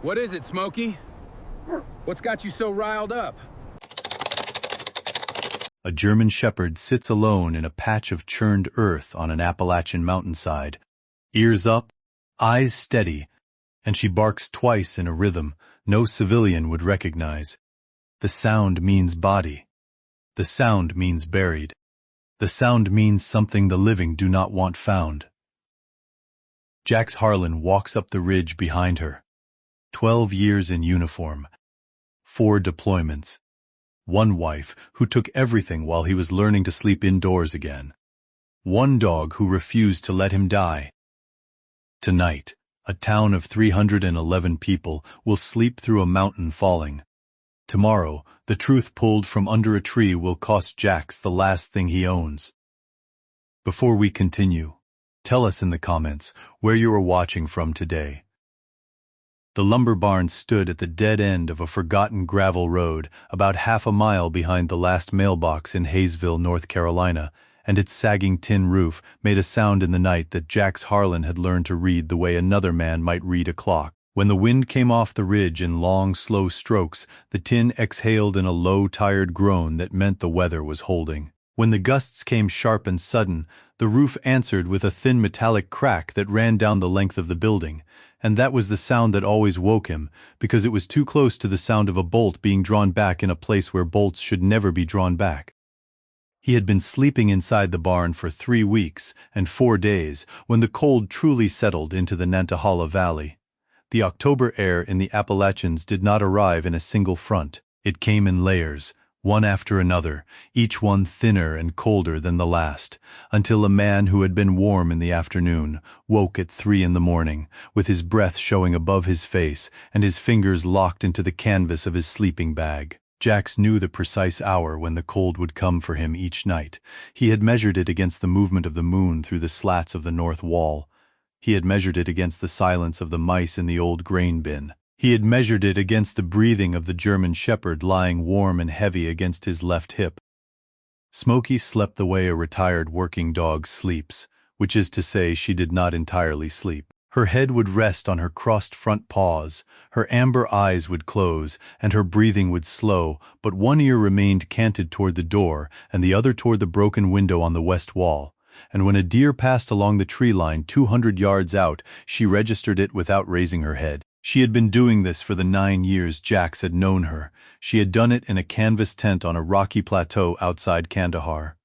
What is it, Smokey? What's got you so riled up? A German shepherd sits alone in a patch of churned earth on an Appalachian mountainside, ears up, eyes steady, and she barks twice in a rhythm no civilian would recognize. The sound means body. The sound means buried. The sound means something the living do not want found. Jax Harlan walks up the ridge behind her. 12 years in uniform. 4 deployments. 1 wife who took everything while he was learning to sleep indoors again. 1 dog who refused to let him die. Tonight, a town of 311 people will sleep through a mountain falling. Tomorrow, the truth pulled from under a tree will cost Jax the last thing he owns. Before we continue, tell us in the comments where you are watching from today. The lumber barn stood at the dead end of a forgotten gravel road about half a mile behind the last mailbox in Hayesville, North Carolina, and its sagging tin roof made a sound in the night that Jax Harlan had learned to read the way another man might read a clock. When the wind came off the ridge in long, slow strokes, the tin exhaled in a low, tired groan that meant the weather was holding. When the gusts came sharp and sudden, the roof answered with a thin metallic crack that ran down the length of the building, and that was the sound that always woke him, because it was too close to the sound of a bolt being drawn back in a place where bolts should never be drawn back. He had been sleeping inside the barn for 3 weeks and 4 days when the cold truly settled into the Nantahala Valley. The October air in the Appalachians did not arrive in a single front. It came in layers, one after another, each one thinner and colder than the last, until a man who had been warm in the afternoon woke at 3 in the morning, with his breath showing above his face and his fingers locked into the canvas of his sleeping bag. Jax knew the precise hour when the cold would come for him each night. He had measured it against the movement of the moon through the slats of the north wall. He had measured it against the silence of the mice in the old grain bin. He had measured it against the breathing of the German shepherd lying warm and heavy against his left hip. Smokey slept the way a retired working dog sleeps, which is to say she did not entirely sleep. Her head would rest on her crossed front paws, her amber eyes would close, and her breathing would slow, but one ear remained canted toward the door and the other toward the broken window on the west wall. And when a deer passed along the tree line 200 yards out, she registered it without raising her head. She had been doing this for the 9 years Jax had known her. She had done it in a canvas tent on a rocky plateau outside Kandahar.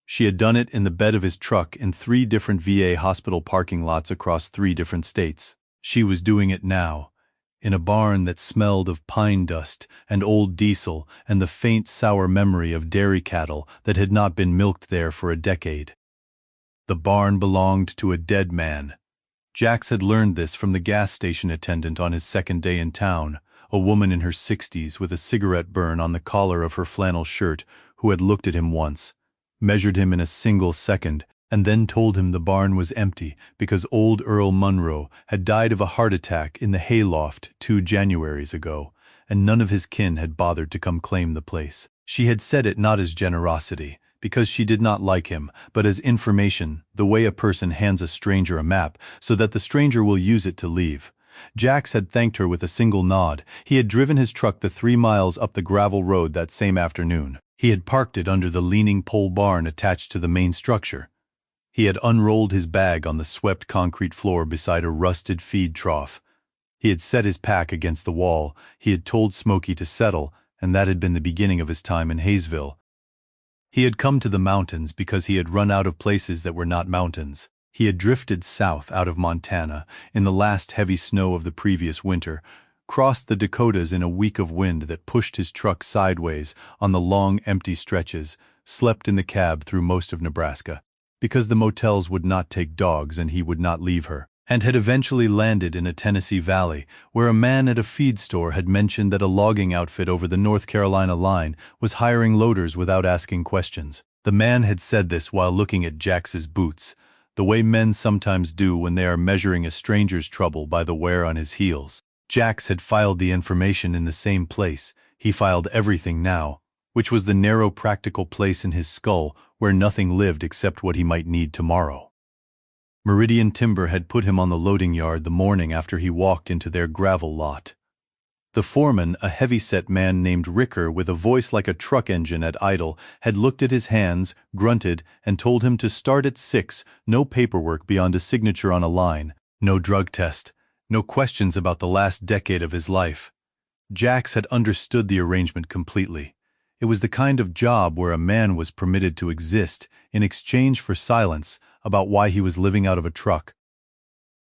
She had done it in the bed of his truck in 3 different VA hospital parking lots across 3 different states. She was doing it now, in a barn that smelled of pine dust and old diesel and the faint sour memory of dairy cattle that had not been milked there for a decade. The barn belonged to a dead man. Jax had learned this from the gas station attendant on his second day in town, a woman in her 60s with a cigarette burn on the collar of her flannel shirt who had looked at him once, measured him in a single second, and then told him the barn was empty because old Earl Munro had died of a heart attack in the hayloft 2 Januaries ago, and none of his kin had bothered to come claim the place. She had said it not as generosity, because she did not like him, but as information, the way a person hands a stranger a map so that the stranger will use it to leave. Jax had thanked her with a single nod. He had driven his truck the 3 miles up the gravel road that same afternoon. He had parked it under the leaning pole barn attached to the main structure. He had unrolled his bag on the swept concrete floor beside a rusted feed trough. He had set his pack against the wall. He had told Smokey to settle, and that had been the beginning of his time in Hayesville. He had come to the mountains because he had run out of places that were not mountains. He had drifted south out of Montana in the last heavy snow of the previous winter, crossed the Dakotas in a week of wind that pushed his truck sideways on the long, empty stretches, slept in the cab through most of Nebraska, because the motels would not take dogs and he would not leave her, and had eventually landed in a Tennessee valley where a man at a feed store had mentioned that a logging outfit over the North Carolina line was hiring loaders without asking questions. The man had said this while looking at Jax's boots, the way men sometimes do when they are measuring a stranger's trouble by the wear on his heels. Jax had filed the information in the same place. He filed everything now, which was the narrow practical place in his skull where nothing lived except what he might need tomorrow. Meridian Timber had put him on the loading yard the morning after he walked into their gravel lot. The foreman, a heavy-set man named Ricker with a voice like a truck engine at idle, had looked at his hands, grunted, and told him to start at 6, no paperwork beyond a signature on a line, no drug test, no questions about the last decade of his life. Jax had understood the arrangement completely. It was the kind of job where a man was permitted to exist in exchange for silence about why he was living out of a truck.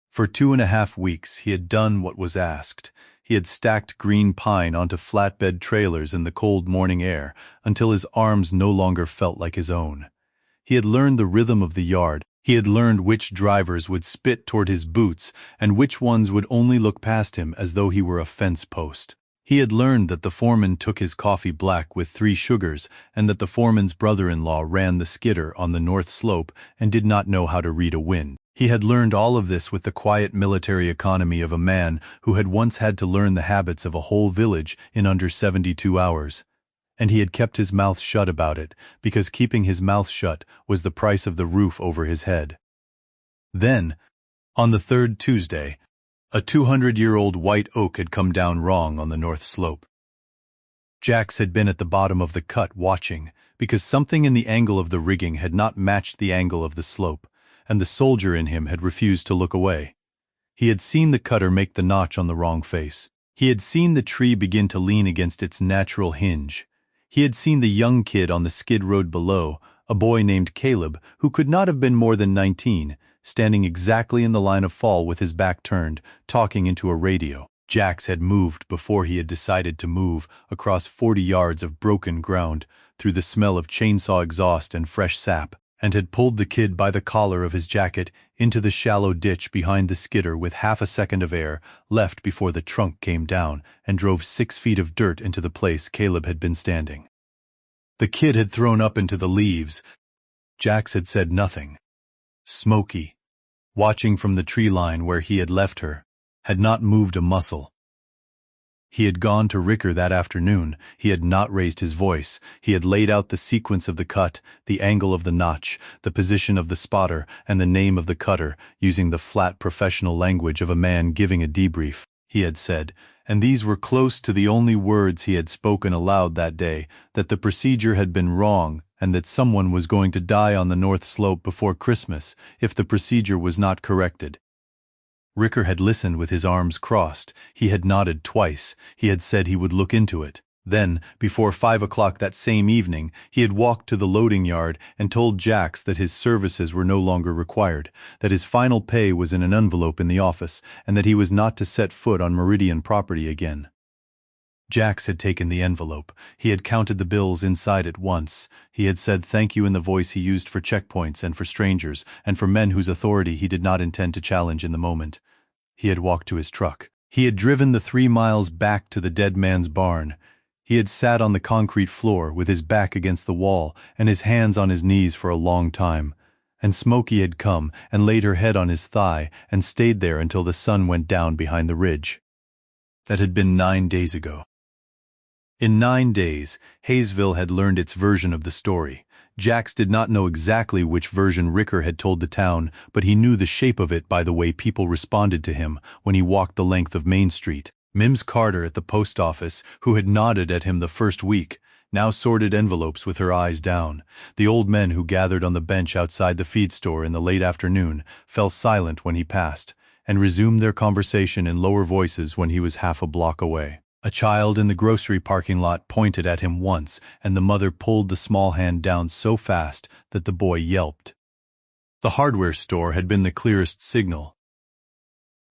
For 2.5 weeks he had done what was asked. He had stacked green pine onto flatbed trailers in the cold morning air until his arms no longer felt like his own. He had learned the rhythm of the yard. He had learned which drivers would spit toward his boots and which ones would only look past him as though he were a fence post. He had learned that the foreman took his coffee black with 3 sugars and that the foreman's brother-in-law ran the skidder on the north slope and did not know how to read a wind. He had learned all of this with the quiet military economy of a man who had once had to learn the habits of a whole village in under 72 hours. And he had kept his mouth shut about it, because keeping his mouth shut was the price of the roof over his head. Then, on the 3rd Tuesday, a 200-year-old white oak had come down wrong on the north slope. Jax had been at the bottom of the cut watching, because something in the angle of the rigging had not matched the angle of the slope, and the soldier in him had refused to look away. He had seen the cutter make the notch on the wrong face. He had seen the tree begin to lean against its natural hinge. He had seen the young kid on the skid road below, a boy named Caleb, who could not have been more than 19, standing exactly in the line of fall with his back turned, talking into a radio. Jax had moved before he had decided to move across 40 yards of broken ground, through the smell of chainsaw exhaust and fresh sap, and had pulled the kid by the collar of his jacket into the shallow ditch behind the skidder with half a second of air left before the trunk came down and drove 6 feet of dirt into the place Caleb had been standing. The kid had thrown up into the leaves. Jax had said nothing. Smokey, watching from the tree line where he had left her, had not moved a muscle. He had gone to Ricker that afternoon. He had not raised his voice. He had laid out the sequence of the cut, the angle of the notch, the position of the spotter, and the name of the cutter, using the flat professional language of a man giving a debrief. He had said, and these were close to the only words he had spoken aloud that day, that the procedure had been wrong and that someone was going to die on the north slope before Christmas if the procedure was not corrected. Ricker had listened with his arms crossed. He had nodded twice. He had said he would look into it. Then, before 5 o'clock that same evening, he had walked to the loading yard and told Jax that his services were no longer required, that his final pay was in an envelope in the office, and that he was not to set foot on Meridian property again. Jax had taken the envelope. He had counted the bills inside it once. He had said thank you in the voice he used for checkpoints and for strangers, and for men whose authority he did not intend to challenge in the moment. He had walked to his truck. He had driven the 3 miles back to the dead man's barn. He had sat on the concrete floor with his back against the wall and his hands on his knees for a long time. And Smokey had come and laid her head on his thigh and stayed there until the sun went down behind the ridge. That had been 9 days ago. In 9 days, Hayesville had learned its version of the story. Jax did not know exactly which version Ricker had told the town, but he knew the shape of it by the way people responded to him when he walked the length of Main Street. Mims Carter at the post office, who had nodded at him the first week, now sorted envelopes with her eyes down. The old men who gathered on the bench outside the feed store in the late afternoon fell silent when he passed, and resumed their conversation in lower voices when he was half a block away. A child in the grocery parking lot pointed at him once, and the mother pulled the small hand down so fast that the boy yelped. The hardware store had been the clearest signal.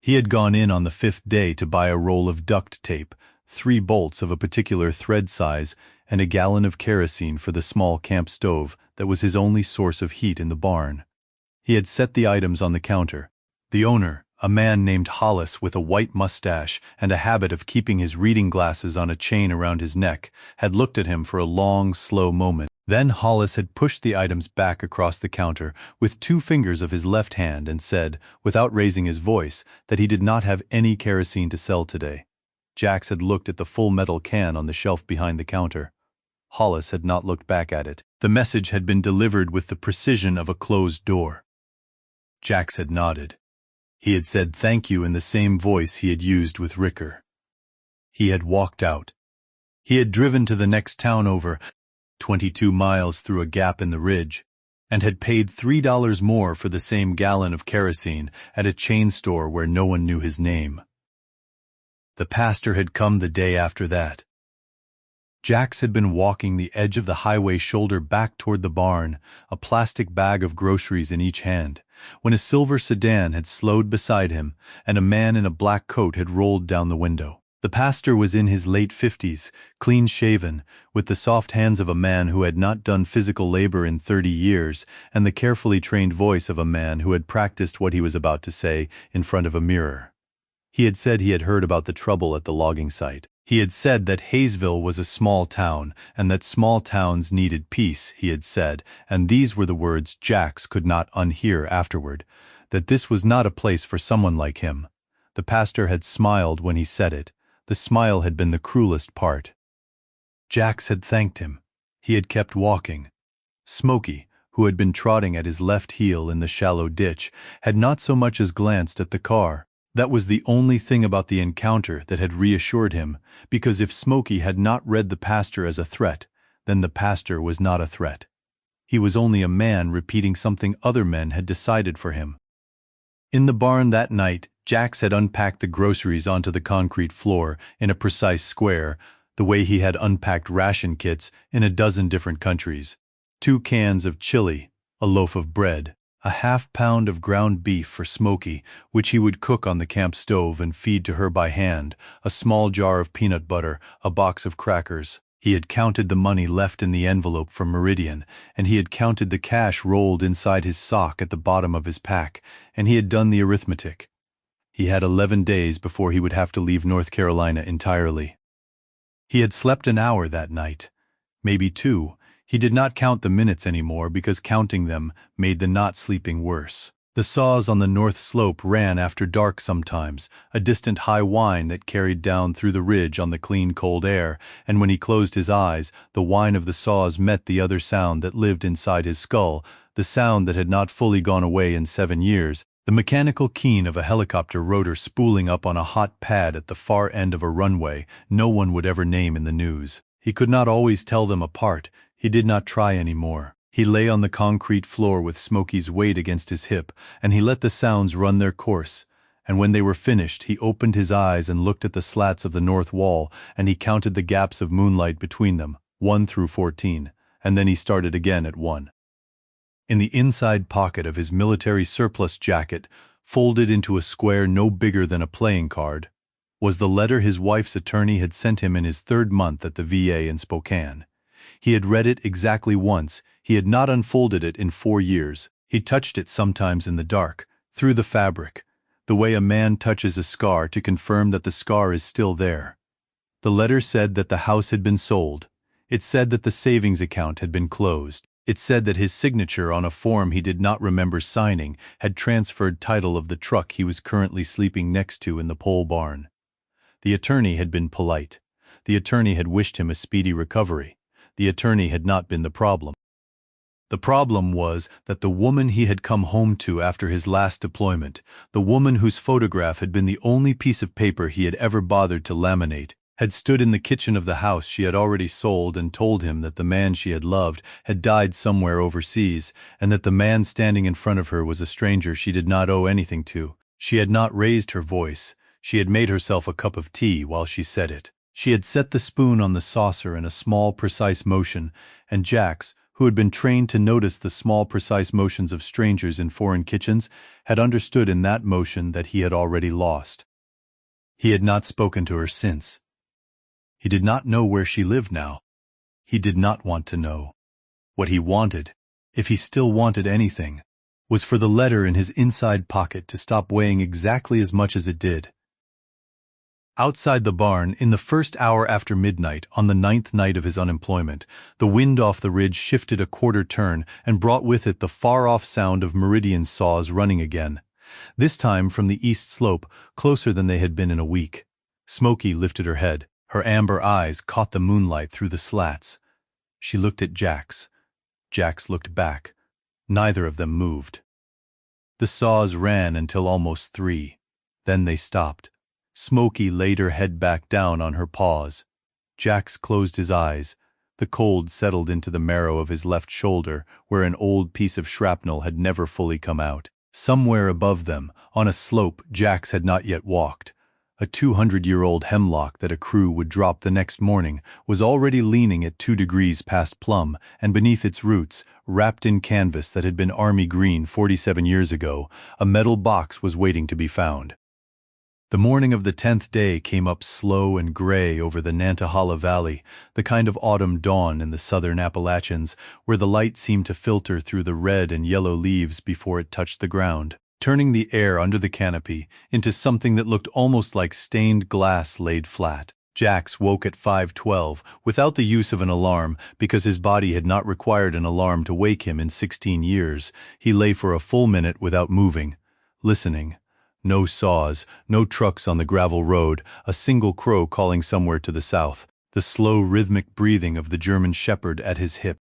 He had gone in on the 5th day to buy a roll of duct tape, 3 bolts of a particular thread size, and a gallon of kerosene for the small camp stove that was his only source of heat in the barn. He had set the items on the counter. The owner, a man named Hollis with a white mustache and a habit of keeping his reading glasses on a chain around his neck, had looked at him for a long, slow moment. Then Hollis had pushed the items back across the counter with 2 fingers of his left hand and said, without raising his voice, that he did not have any kerosene to sell today. Jax had looked at the full metal can on the shelf behind the counter. Hollis had not looked back at it. The message had been delivered with the precision of a closed door. Jax had nodded. He had said thank you in the same voice he had used with Ricker. He had walked out. He had driven to the next town over, 22 miles through a gap in the ridge, and had paid $3 more for the same gallon of kerosene at a chain store where no one knew his name. The pastor had come the day after that. Jax had been walking the edge of the highway shoulder back toward the barn, a plastic bag of groceries in each hand, when a silver sedan had slowed beside him and a man in a black coat had rolled down the window. The pastor was in his late 50s, clean-shaven, with the soft hands of a man who had not done physical labor in 30 years and the carefully trained voice of a man who had practiced what he was about to say in front of a mirror. He had said he had heard about the trouble at the logging site. He had said that Hayesville was a small town and that small towns needed peace, he had said, and these were the words Jax could not unhear afterward, that this was not a place for someone like him. The pastor had smiled when he said it. The smile had been the cruelest part. Jax had thanked him. He had kept walking. Smokey, who had been trotting at his left heel in the shallow ditch, had not so much as glanced at the car. That was the only thing about the encounter that had reassured him, because if Smokey had not read the pastor as a threat, then the pastor was not a threat. He was only a man repeating something other men had decided for him. In the barn that night, Jax had unpacked the groceries onto the concrete floor in a precise square, the way he had unpacked ration kits in a dozen different countries. 2 cans of chili, a loaf of bread, a half-pound of ground beef for Smokey, which he would cook on the camp stove and feed to her by hand, a small jar of peanut butter, a box of crackers. He had counted the money left in the envelope from Meridian, and he had counted the cash rolled inside his sock at the bottom of his pack, and he had done the arithmetic. He had 11 days before he would have to leave North Carolina entirely. He had slept an hour that night, maybe 2. He did not count the minutes anymore because counting them made the not sleeping worse. The saws on the north slope ran after dark sometimes, a distant high whine that carried down through the ridge on the clean cold air, and when he closed his eyes, the whine of the saws met the other sound that lived inside his skull, the sound that had not fully gone away in 7 years, the mechanical keen of a helicopter rotor spooling up on a hot pad at the far end of a runway no one would ever name in the news. He could not always tell them apart. He did not try any more. He lay on the concrete floor with Smokey's weight against his hip, and he let the sounds run their course. And when they were finished, he opened his eyes and looked at the slats of the north wall, and he counted the gaps of moonlight between them, 1 through 14, and then he started again at 1. In the inside pocket of his military surplus jacket, folded into a square no bigger than a playing card, was the letter his wife's attorney had sent him in his 3rd month at the VA in Spokane. He had read it exactly once. He had not unfolded it in 4 years. He touched it sometimes in the dark, through the fabric, the way a man touches a scar to confirm that the scar is still there. The letter said that the house had been sold. It said that the savings account had been closed. It said that his signature on a form he did not remember signing had transferred title of the truck he was currently sleeping next to in the pole barn. The attorney had been polite. The attorney had wished him a speedy recovery. The attorney had not been the problem. The problem was that the woman he had come home to after his last deployment, the woman whose photograph had been the only piece of paper he had ever bothered to laminate, had stood in the kitchen of the house she had already sold and told him that the man she had loved had died somewhere overseas, and that the man standing in front of her was a stranger she did not owe anything to. She had not raised her voice. She had made herself a cup of tea while she said it. She had set the spoon on the saucer in a small, precise motion, and Jax, who had been trained to notice the small, precise motions of strangers in foreign kitchens, had understood in that motion that he had already lost. He had not spoken to her since. He did not know where she lived now. He did not want to know. What he wanted, if he still wanted anything, was for the letter in his inside pocket to stop weighing exactly as much as it did. Outside the barn, in the first hour after midnight, on the 9th night of his unemployment, the wind off the ridge shifted a quarter turn and brought with it the far-off sound of Meridian saws running again, this time from the east slope, closer than they had been in a week. Smokey lifted her head. Her amber eyes caught the moonlight through the slats. She looked at Jax. Jax looked back. Neither of them moved. The saws ran until almost 3. Then they stopped. Smokey laid her head back down on her paws. Jax closed his eyes. The cold settled into the marrow of his left shoulder, where an old piece of shrapnel had never fully come out. Somewhere above them, on a slope Jax had not yet walked, a 200-year-old hemlock that a crew would drop the next morning was already leaning at 2 degrees past plumb, and beneath its roots, wrapped in canvas that had been army green 47 years ago, a metal box was waiting to be found. The morning of the 10th day came up slow and gray over the Nantahala Valley, the kind of autumn dawn in the southern Appalachians, where the light seemed to filter through the red and yellow leaves before it touched the ground, turning the air under the canopy into something that looked almost like stained glass laid flat. Jax woke at 5:12 without the use of an alarm because his body had not required an alarm to wake him in 16 years. He lay for a full minute without moving, listening. No saws, no trucks on the gravel road, a single crow calling somewhere to the south, the slow rhythmic breathing of the German shepherd at his hip.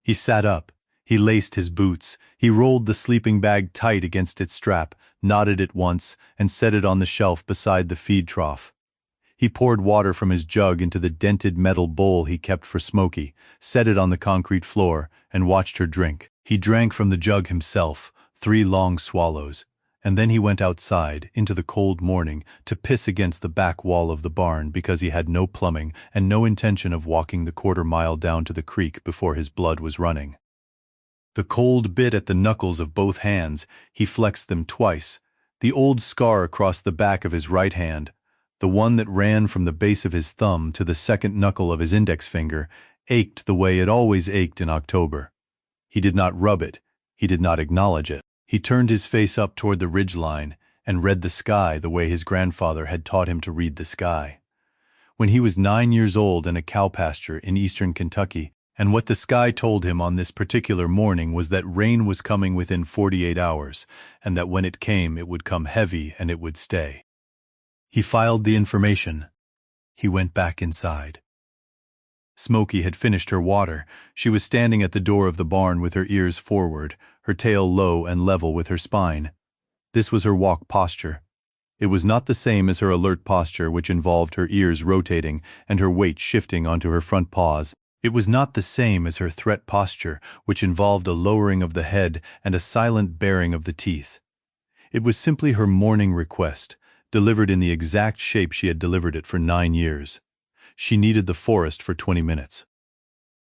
He sat up. He laced his boots. He rolled the sleeping bag tight against its strap, knotted it once, and set it on the shelf beside the feed trough. He poured water from his jug into the dented metal bowl he kept for Smokey, set it on the concrete floor, and watched her drink. He drank from the jug himself, 3 long swallows, and then he went outside, into the cold morning, to piss against the back wall of the barn because he had no plumbing and no intention of walking the quarter-mile down to the creek before his blood was running. The cold bit at the knuckles of both hands. He flexed them twice. The old scar across the back of his right hand, the one that ran from the base of his thumb to the second knuckle of his index finger, ached the way it always ached in October. He did not rub it. He did not acknowledge it. He turned his face up toward the ridgeline and read the sky the way his grandfather had taught him to read the sky. When he was 9 years old in a cow pasture in eastern Kentucky, and what the sky told him on this particular morning was that rain was coming within 48 hours, and that when it came it would come heavy and it would stay. He filed the information. He went back inside. Smokey had finished her water. She was standing at the door of the barn with her ears forward, her tail low and level with her spine. This was her walk posture. It was not the same as her alert posture, which involved her ears rotating and her weight shifting onto her front paws. It was not the same as her threat posture, which involved a lowering of the head and a silent baring of the teeth. It was simply her morning request, delivered in the exact shape she had delivered it for 9 years. She needed the forest for 20 minutes.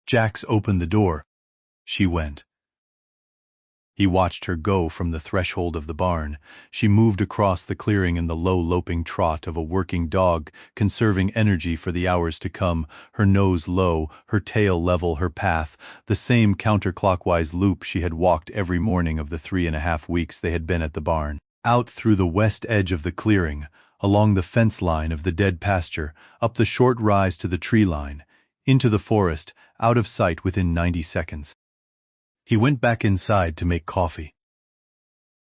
Jax opened the door. She went. He watched her go from the threshold of the barn. She moved across the clearing in the low loping trot of a working dog, conserving energy for the hours to come, her nose low, her tail level, her path, the same counterclockwise loop she had walked every morning of the 3.5 weeks they had been at the barn. Out through the west edge of the clearing, along the fence line of the dead pasture, up the short rise to the tree line, into the forest, out of sight within 90 seconds. He went back inside to make coffee.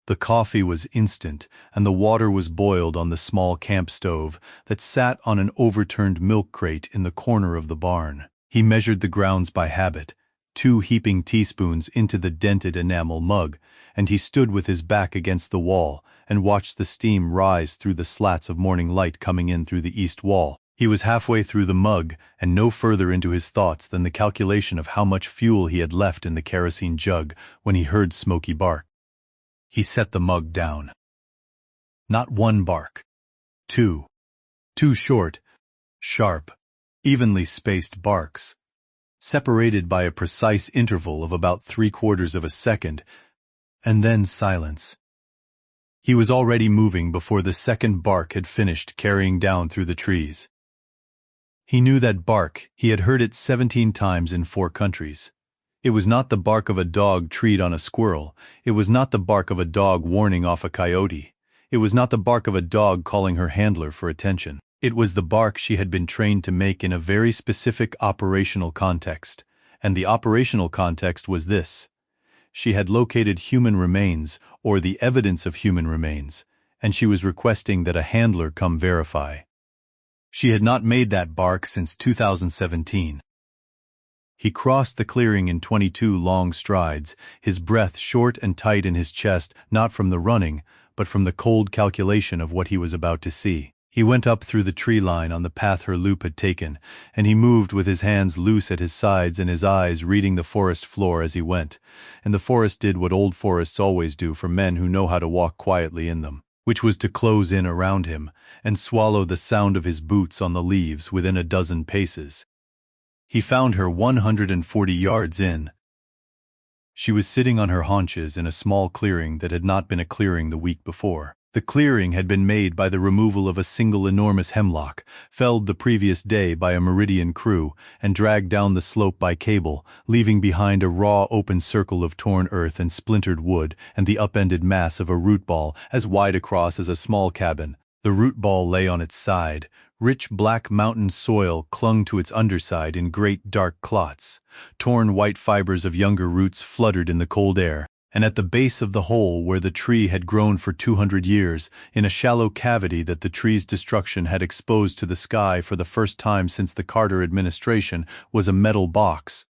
The coffee was instant, and the water was boiled on the small camp stove that sat on an overturned milk crate in the corner of the barn. He measured the grounds by habit, 2 heaping teaspoons into the dented enamel mug, and he stood with his back against the wall and watched the steam rise through the slats of morning light coming in through the east wall. He was halfway through the mug and no further into his thoughts than the calculation of how much fuel he had left in the kerosene jug when he heard Smokey bark. He set the mug down. Not 1 bark. 2. 2 short, sharp, evenly spaced barks, separated by a precise interval of about 3/4 of a second, and then silence. He was already moving before the second bark had finished carrying down through the trees. He knew that bark. He had heard it 17 times in 4 countries. It was not the bark of a dog treed on a squirrel. It was not the bark of a dog warning off a coyote. It was not the bark of a dog calling her handler for attention. It was the bark she had been trained to make in a very specific operational context, and the operational context was this. She had located human remains, or the evidence of human remains, and she was requesting that a handler come verify. She had not made that bark since 2017. He crossed the clearing in 22 long strides, his breath short and tight in his chest, not from the running, but from the cold calculation of what he was about to see. He went up through the tree line on the path her loop had taken, and he moved with his hands loose at his sides and his eyes reading the forest floor as he went, and the forest did what old forests always do for men who know how to walk quietly in them, which was to close in around him and swallow the sound of his boots on the leaves within a dozen paces. He found her 140 yards in. She was sitting on her haunches in a small clearing that had not been a clearing the week before. The clearing had been made by the removal of a single enormous hemlock, felled the previous day by a Meridian crew, and dragged down the slope by cable, leaving behind a raw open circle of torn earth and splintered wood and the upended mass of a root ball as wide across as a small cabin. The root ball lay on its side. Rich black mountain soil clung to its underside in great dark clots. Torn white fibers of younger roots fluttered in the cold air. And at the base of the hole where the tree had grown for 200 years, in a shallow cavity that the tree's destruction had exposed to the sky for the first time since the Carter administration, was a metal box.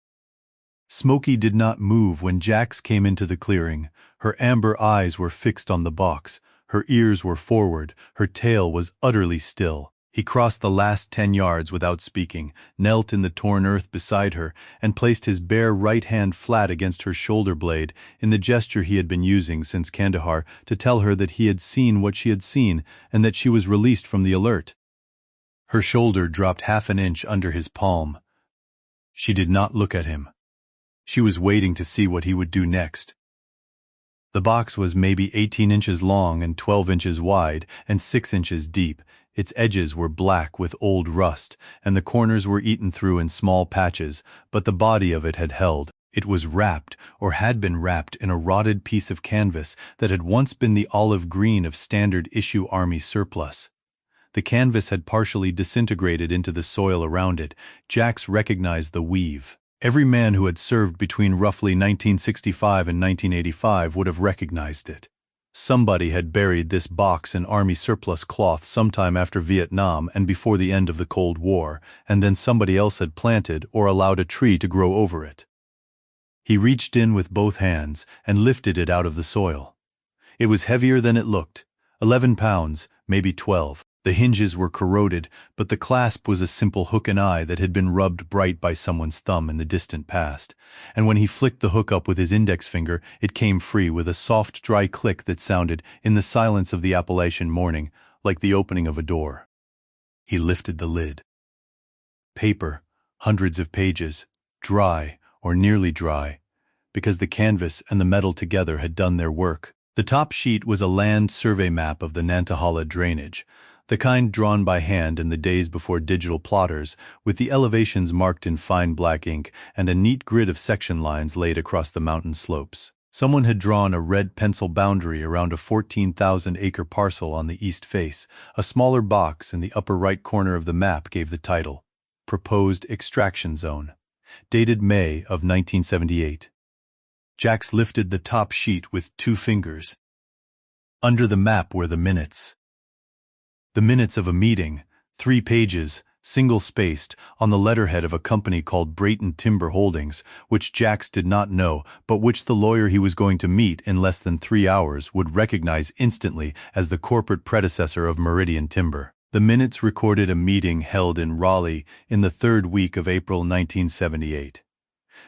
Smokey did not move when Jax came into the clearing. Her amber eyes were fixed on the box. Her ears were forward. Her tail was utterly still. He crossed the last 10 yards without speaking, knelt in the torn earth beside her, and placed his bare right hand flat against her shoulder blade in the gesture he had been using since Kandahar to tell her that he had seen what she had seen and that she was released from the alert. Her shoulder dropped half an inch under his palm. She did not look at him. She was waiting to see what he would do next. The box was maybe 18 inches long and 12 inches wide and 6 inches deep. Its edges were black with old rust, and the corners were eaten through in small patches, but the body of it had held. It was wrapped, or had been wrapped, in a rotted piece of canvas that had once been the olive green of standard-issue Army surplus. The canvas had partially disintegrated into the soil around it. Jax recognized the weave. Every man who had served between roughly 1965 and 1985 would have recognized it. Somebody had buried this box in Army surplus cloth sometime after Vietnam and before the end of the Cold War, and then somebody else had planted or allowed a tree to grow over it. He reached in with both hands and lifted it out of the soil. It was heavier than it looked, 11 pounds, maybe 12. The hinges were corroded, but the clasp was a simple hook and eye that had been rubbed bright by someone's thumb in the distant past, and when he flicked the hook up with his index finger, it came free with a soft, dry click that sounded, in the silence of the Appalachian morning, like the opening of a door. He lifted the lid. Paper, hundreds of pages, dry, or nearly dry, because the canvas and the metal together had done their work. The top sheet was a land survey map of the Nantahala drainage, the kind drawn by hand in the days before digital plotters, with the elevations marked in fine black ink and a neat grid of section lines laid across the mountain slopes. Someone had drawn a red pencil boundary around a 14,000-acre parcel on the east face. A smaller box in the upper right corner of the map gave the title, Proposed Extraction Zone, dated May of 1978. Jax lifted the top sheet with 2 fingers. Under the map were the minutes. The minutes of a meeting, 3 pages, single-spaced, on the letterhead of a company called Brayton Timber Holdings, which Jax did not know, but which the lawyer he was going to meet in less than 3 hours would recognize instantly as the corporate predecessor of Meridian Timber. The minutes recorded a meeting held in Raleigh in the 3rd week of April 1978.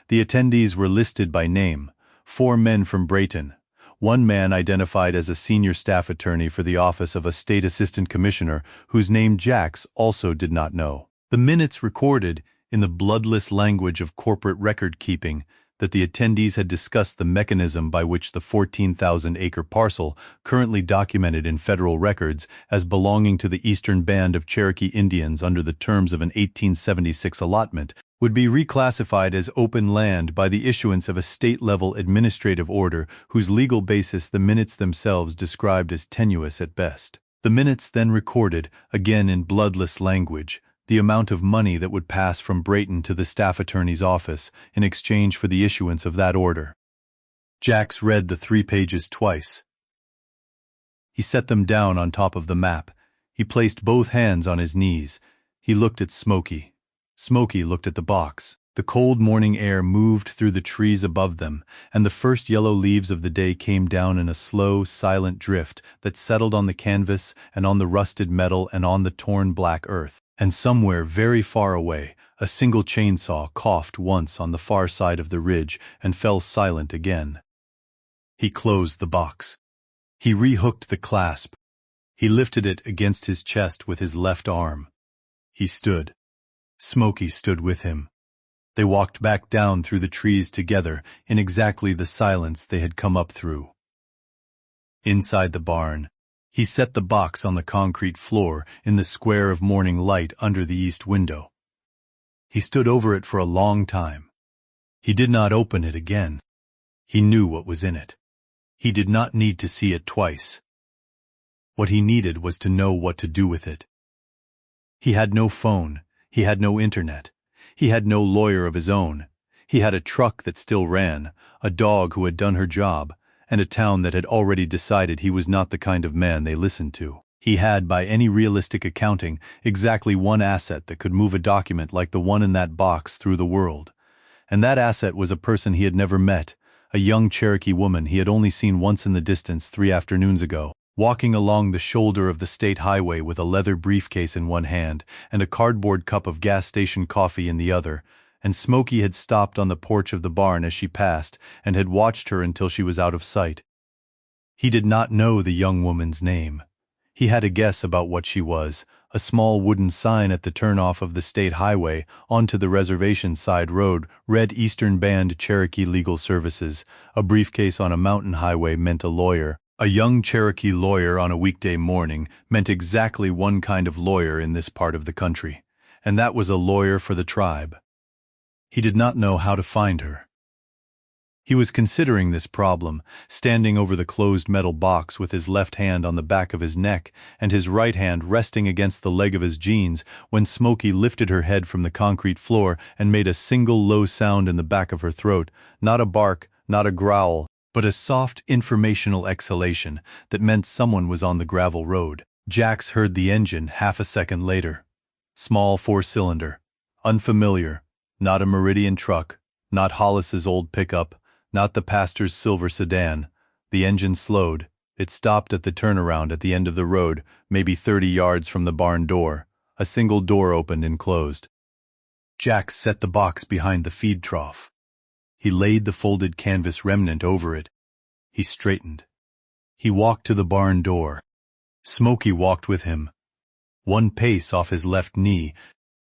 The attendees were listed by name, 4 men from Brayton. 1 man identified as a senior staff attorney for the office of a state assistant commissioner whose name Jax also did not know. The minutes recorded, in the bloodless language of corporate record-keeping, that the attendees had discussed the mechanism by which the 14,000-acre parcel, currently documented in federal records as belonging to the Eastern Band of Cherokee Indians under the terms of an 1876 allotment, would be reclassified as open land by the issuance of a state-level administrative order whose legal basis the minutes themselves described as tenuous at best. The minutes then recorded, again in bloodless language, the amount of money that would pass from Brayton to the staff attorney's office in exchange for the issuance of that order. Jax read the 3 pages twice. He set them down on top of the map. He placed both hands on his knees. He looked at Smokey. Smokey looked at the box. The cold morning air moved through the trees above them, and the first yellow leaves of the day came down in a slow, silent drift that settled on the canvas and on the rusted metal and on the torn black earth. And somewhere very far away, a single chainsaw coughed once on the far side of the ridge and fell silent again. He closed the box. He rehooked the clasp. He lifted it against his chest with his left arm. He stood. Smokey stood with him. They walked back down through the trees together in exactly the silence they had come up through. Inside the barn, he set the box on the concrete floor in the square of morning light under the east window. He stood over it for a long time. He did not open it again. He knew what was in it. He did not need to see it twice. What he needed was to know what to do with it. He had no phone. He had no internet. He had no lawyer of his own. He had a truck that still ran, a dog who had done her job, and a town that had already decided he was not the kind of man they listened to. He had, by any realistic accounting, exactly one asset that could move a document like the one in that box through the world. And that asset was a person he had never met, a young Cherokee woman he had only seen once in the distance 3 afternoons ago, walking along the shoulder of the state highway with a leather briefcase in one hand and a cardboard cup of gas station coffee in the other, and Smokey had stopped on the porch of the barn as she passed and had watched her until she was out of sight. He did not know the young woman's name. He had a guess about what she was, a small wooden sign at the turnoff of the state highway onto the reservation side road read Eastern Band Cherokee Legal Services. A briefcase on a mountain highway meant a lawyer. A young Cherokee lawyer on a weekday morning meant exactly one kind of lawyer in this part of the country, and that was a lawyer for the tribe. He did not know how to find her. He was considering this problem, standing over the closed metal box with his left hand on the back of his neck and his right hand resting against the leg of his jeans, when Smokey lifted her head from the concrete floor and made a single low sound in the back of her throat, not a bark, not a growl, but a soft, informational exhalation that meant someone was on the gravel road. Jax heard the engine half a second later. Small 4-cylinder. Unfamiliar. Not a Meridian truck. Not Hollis's old pickup. Not the pastor's silver sedan. The engine slowed. It stopped at the turnaround at the end of the road, maybe 30 yards from the barn door. A single door opened and closed. Jax set the box behind the feed trough. He laid the folded canvas remnant over it. He straightened. He walked to the barn door. Smokey walked with him. 1 pace off his left knee,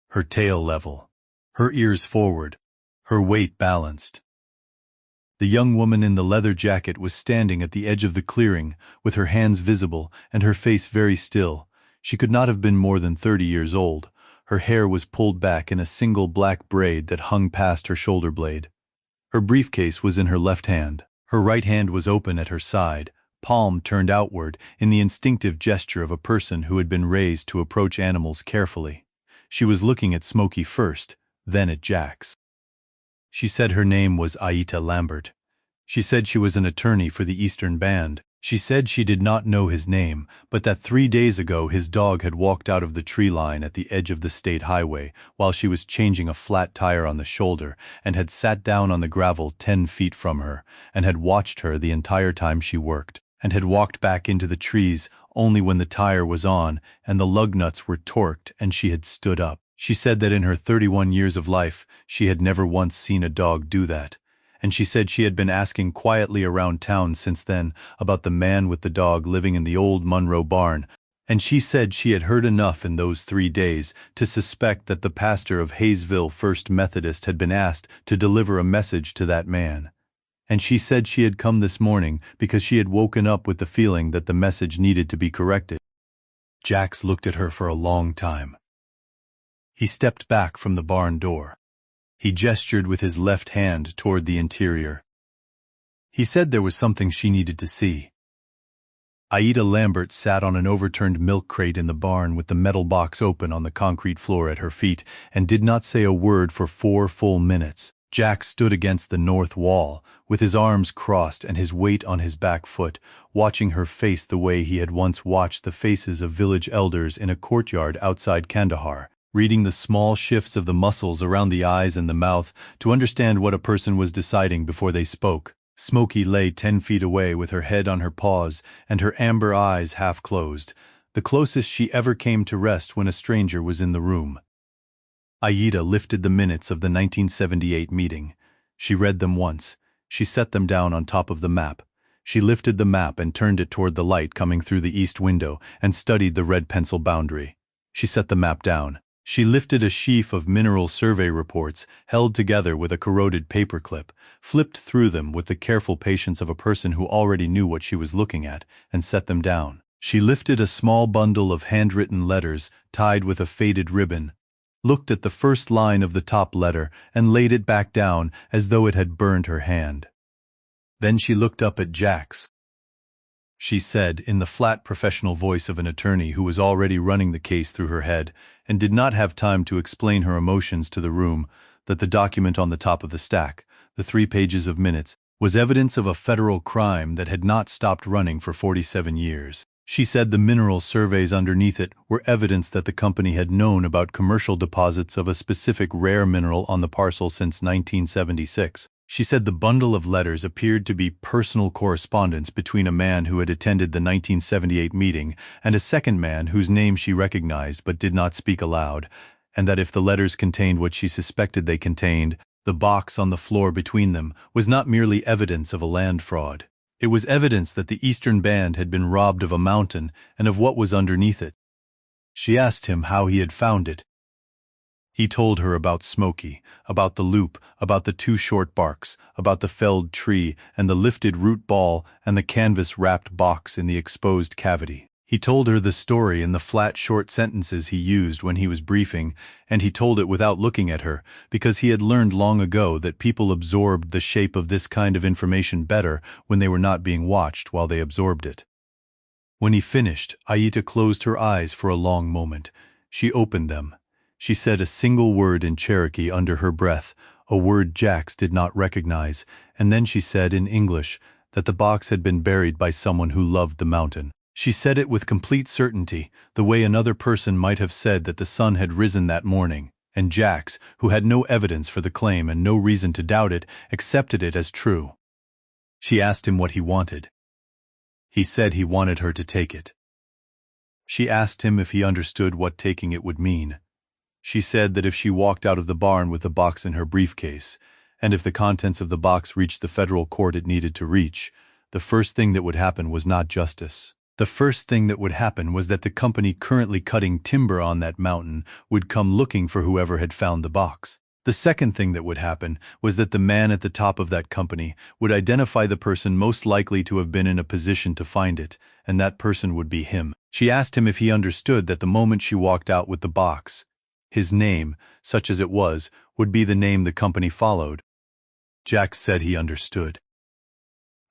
her tail level, her ears forward, her weight balanced. The young woman in the leather jacket was standing at the edge of the clearing, with her hands visible and her face very still. She could not have been more than 30 years old. Her hair was pulled back in a single black braid that hung past her shoulder blade. Her briefcase was in her left hand. Her right hand was open at her side, palm turned outward in the instinctive gesture of a person who had been raised to approach animals carefully. She was looking at Smokey first, then at Jax. She said her name was Aita Lambert. She said she was an attorney for the Eastern Band. She said she did not know his name, but that 3 days ago his dog had walked out of the tree line at the edge of the state highway while she was changing a flat tire on the shoulder and had sat down on the gravel 10 feet from her and had watched her the entire time she worked, and had walked back into the trees only when the tire was on and the lug nuts were torqued and she had stood up. She said that in her 31 years of life she had never once seen a dog do that. And she said she had been asking quietly around town since then about the man with the dog living in the old Monroe barn, and she said she had heard enough in those 3 days to suspect that the pastor of Hayesville First Methodist had been asked to deliver a message to that man. And she said she had come this morning because she had woken up with the feeling that the message needed to be corrected. Jax looked at her for a long time. He stepped back from the barn door. He gestured with his left hand toward the interior. He said there was something she needed to see. Aita Lambert sat on an overturned milk crate in the barn with the metal box open on the concrete floor at her feet and did not say a word for 4 full minutes. Jack stood against the north wall, with his arms crossed and his weight on his back foot, watching her face the way he had once watched the faces of village elders in a courtyard outside Kandahar. reading the small shifts of the muscles around the eyes and the mouth to understand what a person was deciding before they spoke. Smokey lay 10 feet away with her head on her paws and her amber eyes half closed, the closest she ever came to rest when a stranger was in the room. Aida lifted the minutes of the 1978 meeting. She read them once. She set them down on top of the map. She lifted the map and turned it toward the light coming through the east window and studied the red pencil boundary. She set the map down. She lifted a sheaf of mineral survey reports, held together with a corroded paperclip, flipped through them with the careful patience of a person who already knew what she was looking at, and set them down. She lifted a small bundle of handwritten letters tied with a faded ribbon, looked at the first line of the top letter, and laid it back down as though it had burned her hand. Then she looked up at Jax. She said, in the flat professional voice of an attorney who was already running the case through her head and did not have time to explain her emotions to the room, that the document on the top of the stack, the 3 pages of minutes, was evidence of a federal crime that had not stopped running for 47 years. She said the mineral surveys underneath it were evidence that the company had known about commercial deposits of a specific rare mineral on the parcel since 1976. She said the bundle of letters appeared to be personal correspondence between a man who had attended the 1978 meeting and a second man whose name she recognized but did not speak aloud, and that if the letters contained what she suspected they contained, the box on the floor between them was not merely evidence of a land fraud. It was evidence that the Eastern Band had been robbed of a mountain and of what was underneath it. She asked him how he had found it. He told her about Smokey, about the loop, about the 2 short barks, about the felled tree and the lifted root ball and the canvas-wrapped box in the exposed cavity. He told her the story in the flat short sentences he used when he was briefing, and he told it without looking at her, because he had learned long ago that people absorbed the shape of this kind of information better when they were not being watched while they absorbed it. When he finished, Aida closed her eyes for a long moment. She opened them. She said a single word in Cherokee under her breath, a word Jax did not recognize, and then she said in English that the box had been buried by someone who loved the mountain. She said it with complete certainty, the way another person might have said that the sun had risen that morning, and Jax, who had no evidence for the claim and no reason to doubt it, accepted it as true. She asked him what he wanted. He said he wanted her to take it. She asked him if he understood what taking it would mean. She said that if she walked out of the barn with the box in her briefcase, and if the contents of the box reached the federal court it needed to reach, the first thing that would happen was not justice. The first thing that would happen was that the company currently cutting timber on that mountain would come looking for whoever had found the box. The second thing that would happen was that the man at the top of that company would identify the person most likely to have been in a position to find it, and that person would be him. She asked him if he understood that the moment she walked out with the box, his name, such as it was, would be the name the company followed. Jax said he understood.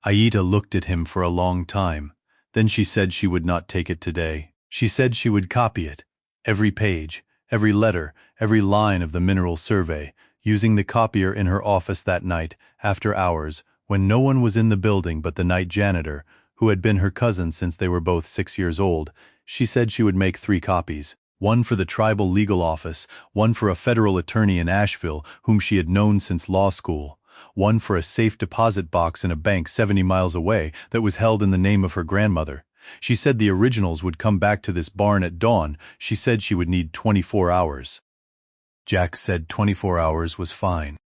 Aida looked at him for a long time. Then she said she would not take it today. She said she would copy it, every page, every letter, every line of the mineral survey, using the copier in her office that night, after hours, when no one was in the building but the night janitor, who had been her cousin since they were both 6 years old. She said she would make 3 copies. One for the tribal legal office, one for a federal attorney in Asheville whom she had known since law school, one for a safe deposit box in a bank 70 miles away that was held in the name of her grandmother. She said the originals would come back to this barn at dawn. She said she would need 24 hours. Jax said 24 hours was fine.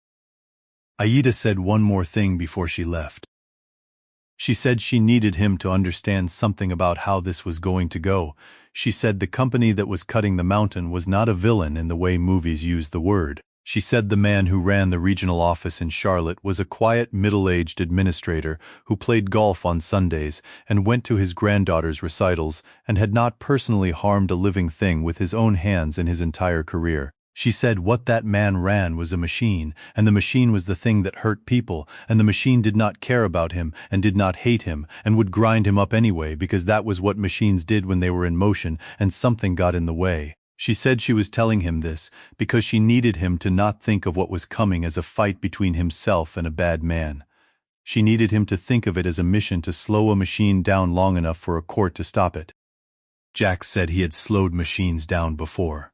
Aida said one more thing before she left. She said she needed him to understand something about how this was going to go. She said the company that was cutting the mountain was not a villain in the way movies use the word. She said the man who ran the regional office in Charlotte was a quiet, middle-aged administrator who played golf on Sundays and went to his granddaughter's recitals and had not personally harmed a living thing with his own hands in his entire career. She said what that man ran was a machine, and the machine was the thing that hurt people, and the machine did not care about him and did not hate him and would grind him up anyway because that was what machines did when they were in motion and something got in the way. She said she was telling him this because she needed him to not think of what was coming as a fight between himself and a bad man. She needed him to think of it as a mission to slow a machine down long enough for a court to stop it. Jax said he had slowed machines down before.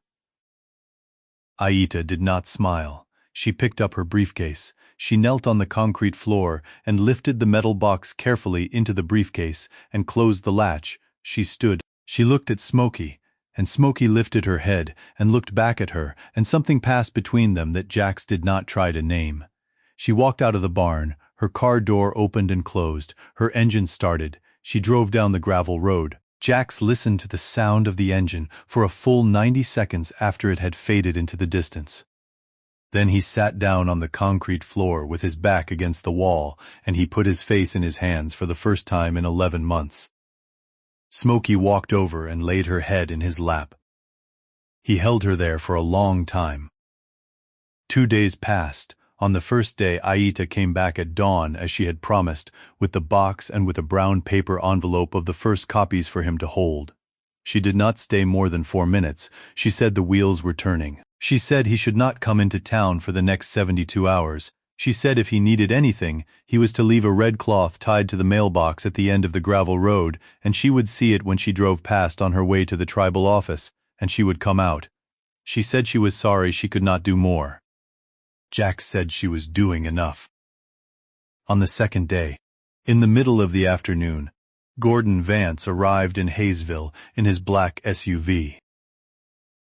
Aita did not smile. She picked up her briefcase. She knelt on the concrete floor and lifted the metal box carefully into the briefcase and closed the latch. She stood. She looked at Smokey, and Smokey lifted her head and looked back at her, and something passed between them that Jax did not try to name. She walked out of the barn. Her car door opened and closed. Her engine started. She drove down the gravel road. Jax listened to the sound of the engine for a full 90 seconds after it had faded into the distance. Then he sat down on the concrete floor with his back against the wall, and he put his face in his hands for the first time in 11 months. Smokey walked over and laid her head in his lap. He held her there for a long time. 2 days passed. On the first day, Aita came back at dawn as she had promised, with the box and with a brown paper envelope of the first copies for him to hold. She did not stay more than 4 minutes. She said the wheels were turning. She said he should not come into town for the next 72 hours. She said if he needed anything, he was to leave a red cloth tied to the mailbox at the end of the gravel road, and she would see it when she drove past on her way to the tribal office, and she would come out. She said she was sorry she could not do more. Jax said she was doing enough. On the second day, in the middle of the afternoon, Gordon Vance arrived in Hayesville in his black SUV.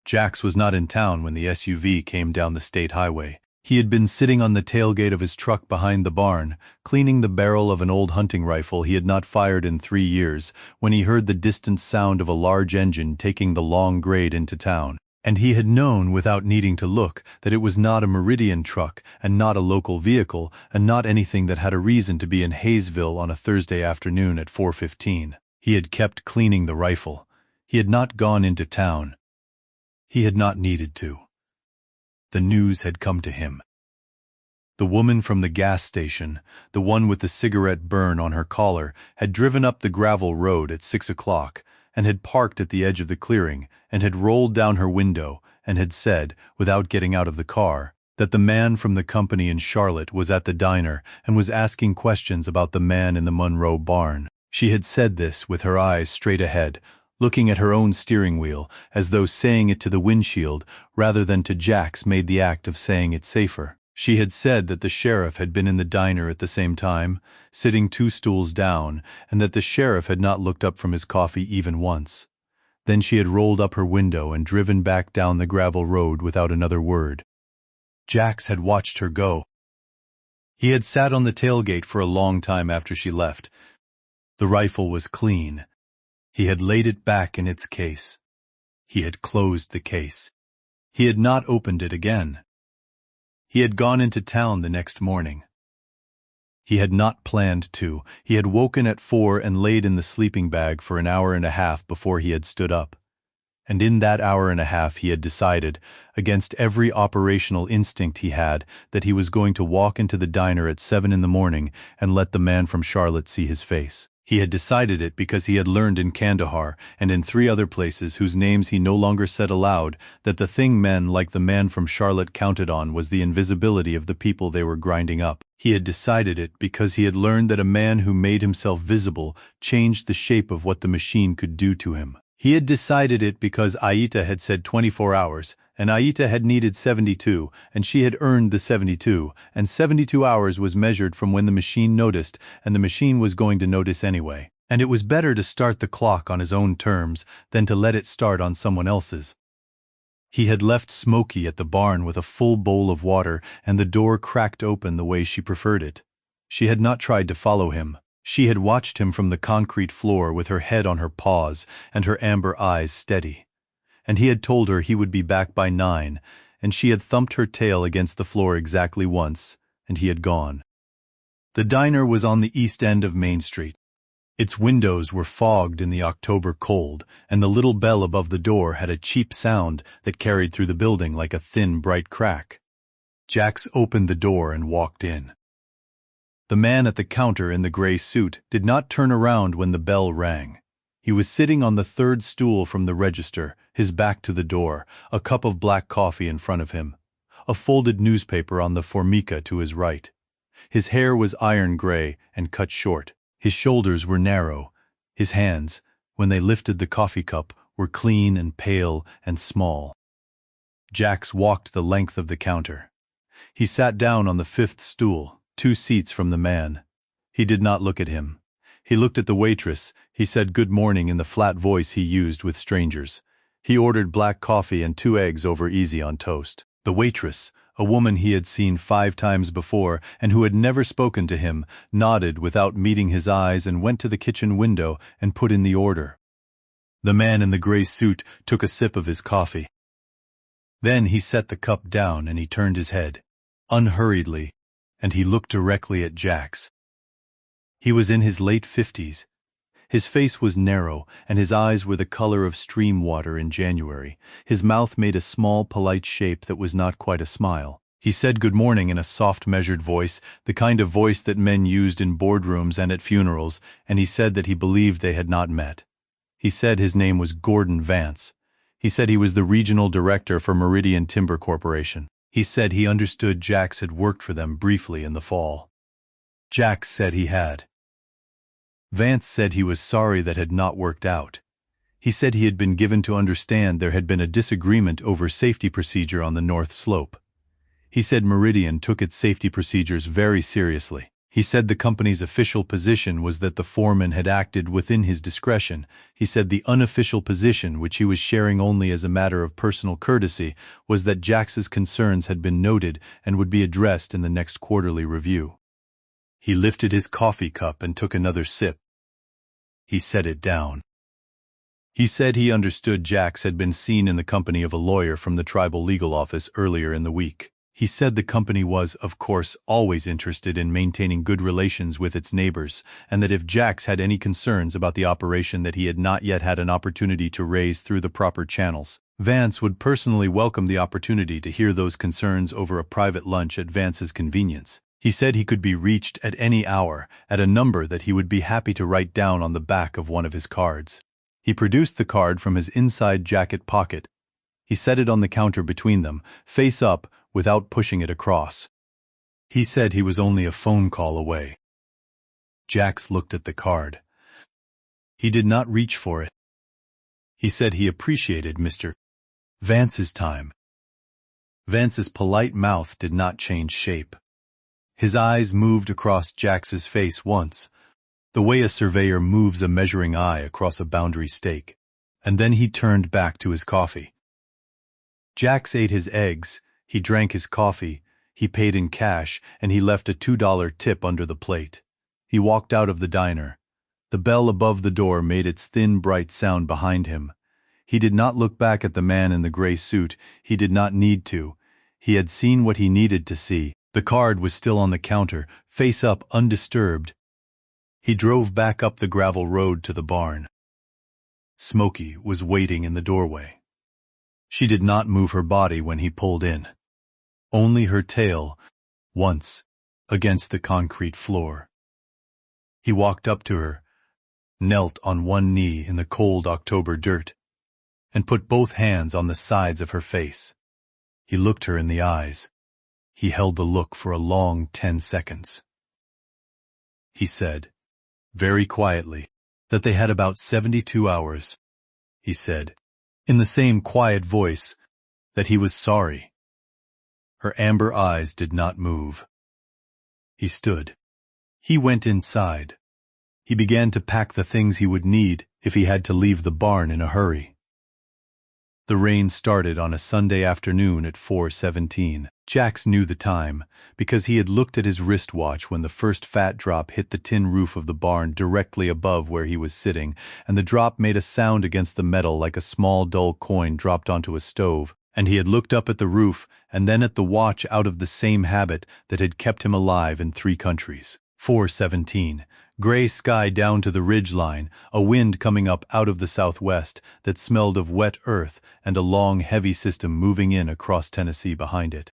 Jax was not in town when the SUV came down the state highway. He had been sitting on the tailgate of his truck behind the barn, cleaning the barrel of an old hunting rifle he had not fired in 3 years, when he heard the distant sound of a large engine taking the long grade into town. And he had known without needing to look that it was not a Meridian truck and not a local vehicle and not anything that had a reason to be in Hayesville on a Thursday afternoon at 4:15. He had kept cleaning the rifle. He had not gone into town. He had not needed to. The news had come to him. The woman from the gas station, the one with the cigarette burn on her collar, had driven up the gravel road at 6 o'clock and had parked at the edge of the clearing and had rolled down her window and had said, without getting out of the car, that the man from the company in Charlotte was at the diner and was asking questions about the man in the Monroe barn. She had said this with her eyes straight ahead, looking at her own steering wheel, as though saying it to the windshield rather than to Jax made the act of saying it safer. She had said that the sheriff had been in the diner at the same time, sitting 2 stools down, and that the sheriff had not looked up from his coffee even once. Then she had rolled up her window and driven back down the gravel road without another word. Jax had watched her go. He had sat on the tailgate for a long time after she left. The rifle was clean. He had laid it back in its case. He had closed the case. He had not opened it again. He had gone into town the next morning. He had not planned to. He had woken at 4 and laid in the sleeping bag for an hour and a half before he had stood up. And in that hour and a half he had decided, against every operational instinct he had, that he was going to walk into the diner at 7 in the morning and let the man from Charlotte see his face. He had decided it because he had learned in Kandahar and in 3 other places whose names he no longer said aloud that the thing men like the man from Charlotte counted on was the invisibility of the people they were grinding up. He had decided it because he had learned that a man who made himself visible changed the shape of what the machine could do to him. He had decided it because Aita had said 24 hours, and Aita had needed 72, and she had earned the 72, and 72 hours was measured from when the machine noticed, and the machine was going to notice anyway. And it was better to start the clock on his own terms than to let it start on someone else's. He had left Smokey at the barn with a full bowl of water and the door cracked open the way she preferred it. She had not tried to follow him. She had watched him from the concrete floor with her head on her paws and her amber eyes steady. And he had told her he would be back by 9, and she had thumped her tail against the floor exactly once, and he had gone. The diner was on the east end of Main Street. Its windows were fogged in the October cold, and the little bell above the door had a cheap sound that carried through the building like a thin, bright crack. Jax opened the door and walked in. The man at the counter in the gray suit did not turn around when the bell rang. He was sitting on the 3rd stool from the register, his back to the door, a cup of black coffee in front of him, a folded newspaper on the formica to his right. His hair was iron gray and cut short. His shoulders were narrow. His hands, when they lifted the coffee cup, were clean and pale and small. Jax walked the length of the counter. He sat down on the fifth stool, 2 seats from the man. He did not look at him. He looked at the waitress. He said good morning in the flat voice he used with strangers. He ordered black coffee and 2 eggs over easy on toast. The waitress, a woman he had seen 5 times before and who had never spoken to him, nodded without meeting his eyes and went to the kitchen window and put in the order. The man in the gray suit took a sip of his coffee. Then he set the cup down and he turned his head, unhurriedly, and he looked directly at Jax. He was in his late 50s. His face was narrow, and his eyes were the color of stream water in January. His mouth made a small, polite shape that was not quite a smile. He said good morning in a soft, measured voice, the kind of voice that men used in boardrooms and at funerals, and he said that he believed they had not met. He said his name was Gordon Vance. He said he was the regional director for Meridian Timber Corporation. He said he understood Jax had worked for them briefly in the fall. Jax said he had. Vance said he was sorry that had not worked out. He said he had been given to understand there had been a disagreement over safety procedure on the North Slope. He said Meridian took its safety procedures very seriously. He said the company's official position was that the foreman had acted within his discretion. He said the unofficial position, which he was sharing only as a matter of personal courtesy, was that Jax's concerns had been noted and would be addressed in the next quarterly review. He lifted his coffee cup and took another sip. He set it down. He said he understood Jax had been seen in the company of a lawyer from the tribal legal office earlier in the week. He said the company was, of course, always interested in maintaining good relations with its neighbors, and that if Jax had any concerns about the operation that he had not yet had an opportunity to raise through the proper channels, Vance would personally welcome the opportunity to hear those concerns over a private lunch at Vance's convenience. He said he could be reached at any hour, at a number that he would be happy to write down on the back of one of his cards. He produced the card from his inside jacket pocket. He set it on the counter between them, face up, without pushing it across. He said he was only a phone call away. Jax looked at the card. He did not reach for it. He said he appreciated Mr. Vance's time. Vance's polite mouth did not change shape. His eyes moved across Jax's face once, the way a surveyor moves a measuring eye across a boundary stake, and then he turned back to his coffee. Jax ate his eggs, he drank his coffee, he paid in cash, and he left a $2 tip under the plate. He walked out of the diner. The bell above the door made its thin, bright sound behind him. He did not look back at the man in the gray suit. He did not need to. He had seen what he needed to see. The card was still on the counter, face up, undisturbed. He drove back up the gravel road to the barn. Smokey was waiting in the doorway. She did not move her body when he pulled in. Only her tail, once, against the concrete floor. He walked up to her, knelt on one knee in the cold October dirt, and put both hands on the sides of her face. He looked her in the eyes. He held the look for a long 10 seconds. He said, very quietly, that they had about 72 hours. He said, in the same quiet voice, that he was sorry. Her amber eyes did not move. He stood. He went inside. He began to pack the things he would need if he had to leave the barn in a hurry. The rain started on a Sunday afternoon at 4:17. Jax knew the time, because he had looked at his wristwatch when the first fat drop hit the tin roof of the barn directly above where he was sitting, and the drop made a sound against the metal like a small dull coin dropped onto a stove, and he had looked up at the roof and then at the watch out of the same habit that had kept him alive in 3 countries. 4:17. Gray sky down to the ridge line, a wind coming up out of the southwest that smelled of wet earth and a long, heavy system moving in across Tennessee behind it.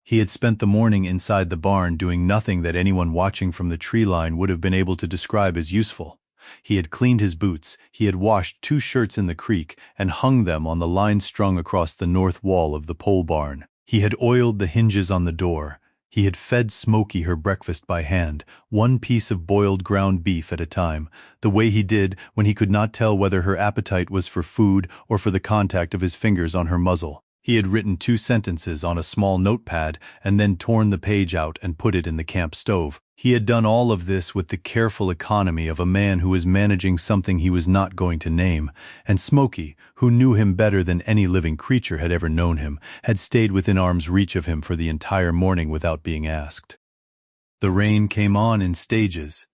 He had spent the morning inside the barn doing nothing that anyone watching from the tree line would have been able to describe as useful. He had cleaned his boots, he had washed 2 shirts in the creek and hung them on the line strung across the north wall of the pole barn. He had oiled the hinges on the door. He had fed Smokey her breakfast by hand, 1 piece of boiled ground beef at a time, the way he did when he could not tell whether her appetite was for food or for the contact of his fingers on her muzzle. He had written 2 sentences on a small notepad and then torn the page out and put it in the camp stove. He had done all of this with the careful economy of a man who was managing something he was not going to name, and Smokey, who knew him better than any living creature had ever known him, had stayed within arm's reach of him for the entire morning without being asked. The rain came on in stages.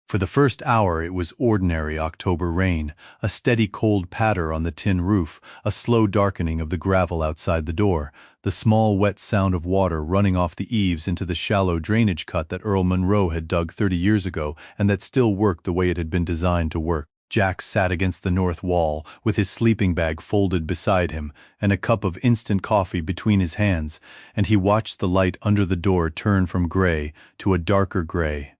For the first hour it was ordinary October rain, a steady cold patter on the tin roof, a slow darkening of the gravel outside the door, the small wet sound of water running off the eaves into the shallow drainage cut that Earl Monroe had dug 30 years ago and that still worked the way it had been designed to work. Jack sat against the north wall, with his sleeping bag folded beside him and a cup of instant coffee between his hands, and he watched the light under the door turn from gray to a darker gray.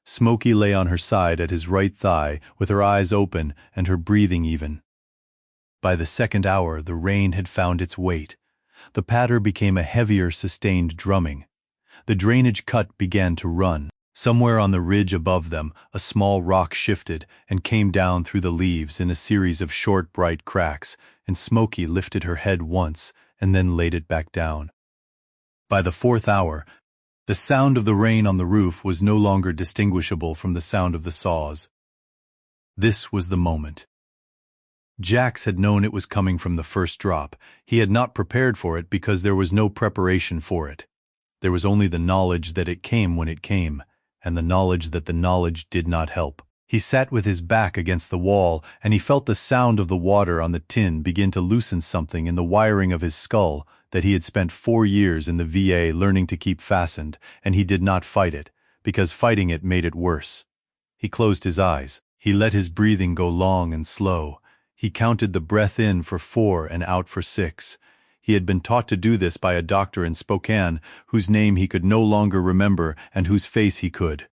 Smokey lay on her side at his right thigh, with her eyes open and her breathing even. By the second hour the rain had found its weight. The patter became a heavier, sustained drumming. The drainage cut began to run. Somewhere on the ridge above them, a small rock shifted and came down through the leaves in a series of short, bright cracks, and Smokey lifted her head once and then laid it back down. By the 4th hour, the sound of the rain on the roof was no longer distinguishable from the sound of the saws. This was the moment. Jax had known it was coming from the first drop. He had not prepared for it because there was no preparation for it. There was only the knowledge that it came when it came, and the knowledge that the knowledge did not help. He sat with his back against the wall, and he felt the sound of the water on the tin begin to loosen something in the wiring of his skull that he had spent 4 years in the VA learning to keep fastened, and he did not fight it, because fighting it made it worse. He closed his eyes. He let his breathing go long and slow. He counted the breath in for 4 and out for 6. He had been taught to do this by a doctor in Spokane, whose name he could no longer remember and whose face he could.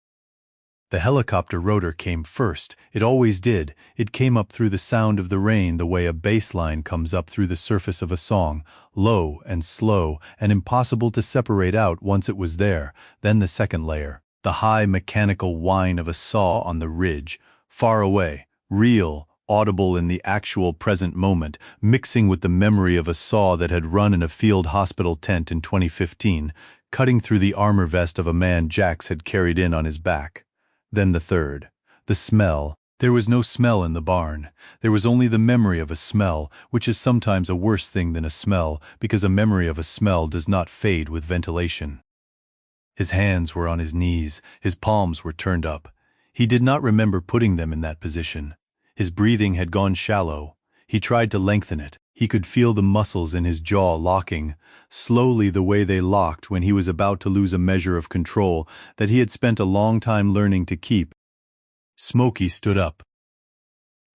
The helicopter rotor came first. It always did. It came up through the sound of the rain the way a bass line comes up through the surface of a song, low and slow and impossible to separate out once it was there. Then the second layer, the high mechanical whine of a saw on the ridge, far away, real, audible in the actual present moment, mixing with the memory of a saw that had run in a field hospital tent in 2015, cutting through the armor vest of a man Jax had carried in on his back. Then the third, the smell. There was no smell in the barn. There was only the memory of a smell, which is sometimes a worse thing than a smell, because a memory of a smell does not fade with ventilation. His hands were on his knees, his palms were turned up. He did not remember putting them in that position. His breathing had gone shallow. He tried to lengthen it. He could feel the muscles in his jaw locking, slowly the way they locked when he was about to lose a measure of control that he had spent a long time learning to keep. Smokey stood up.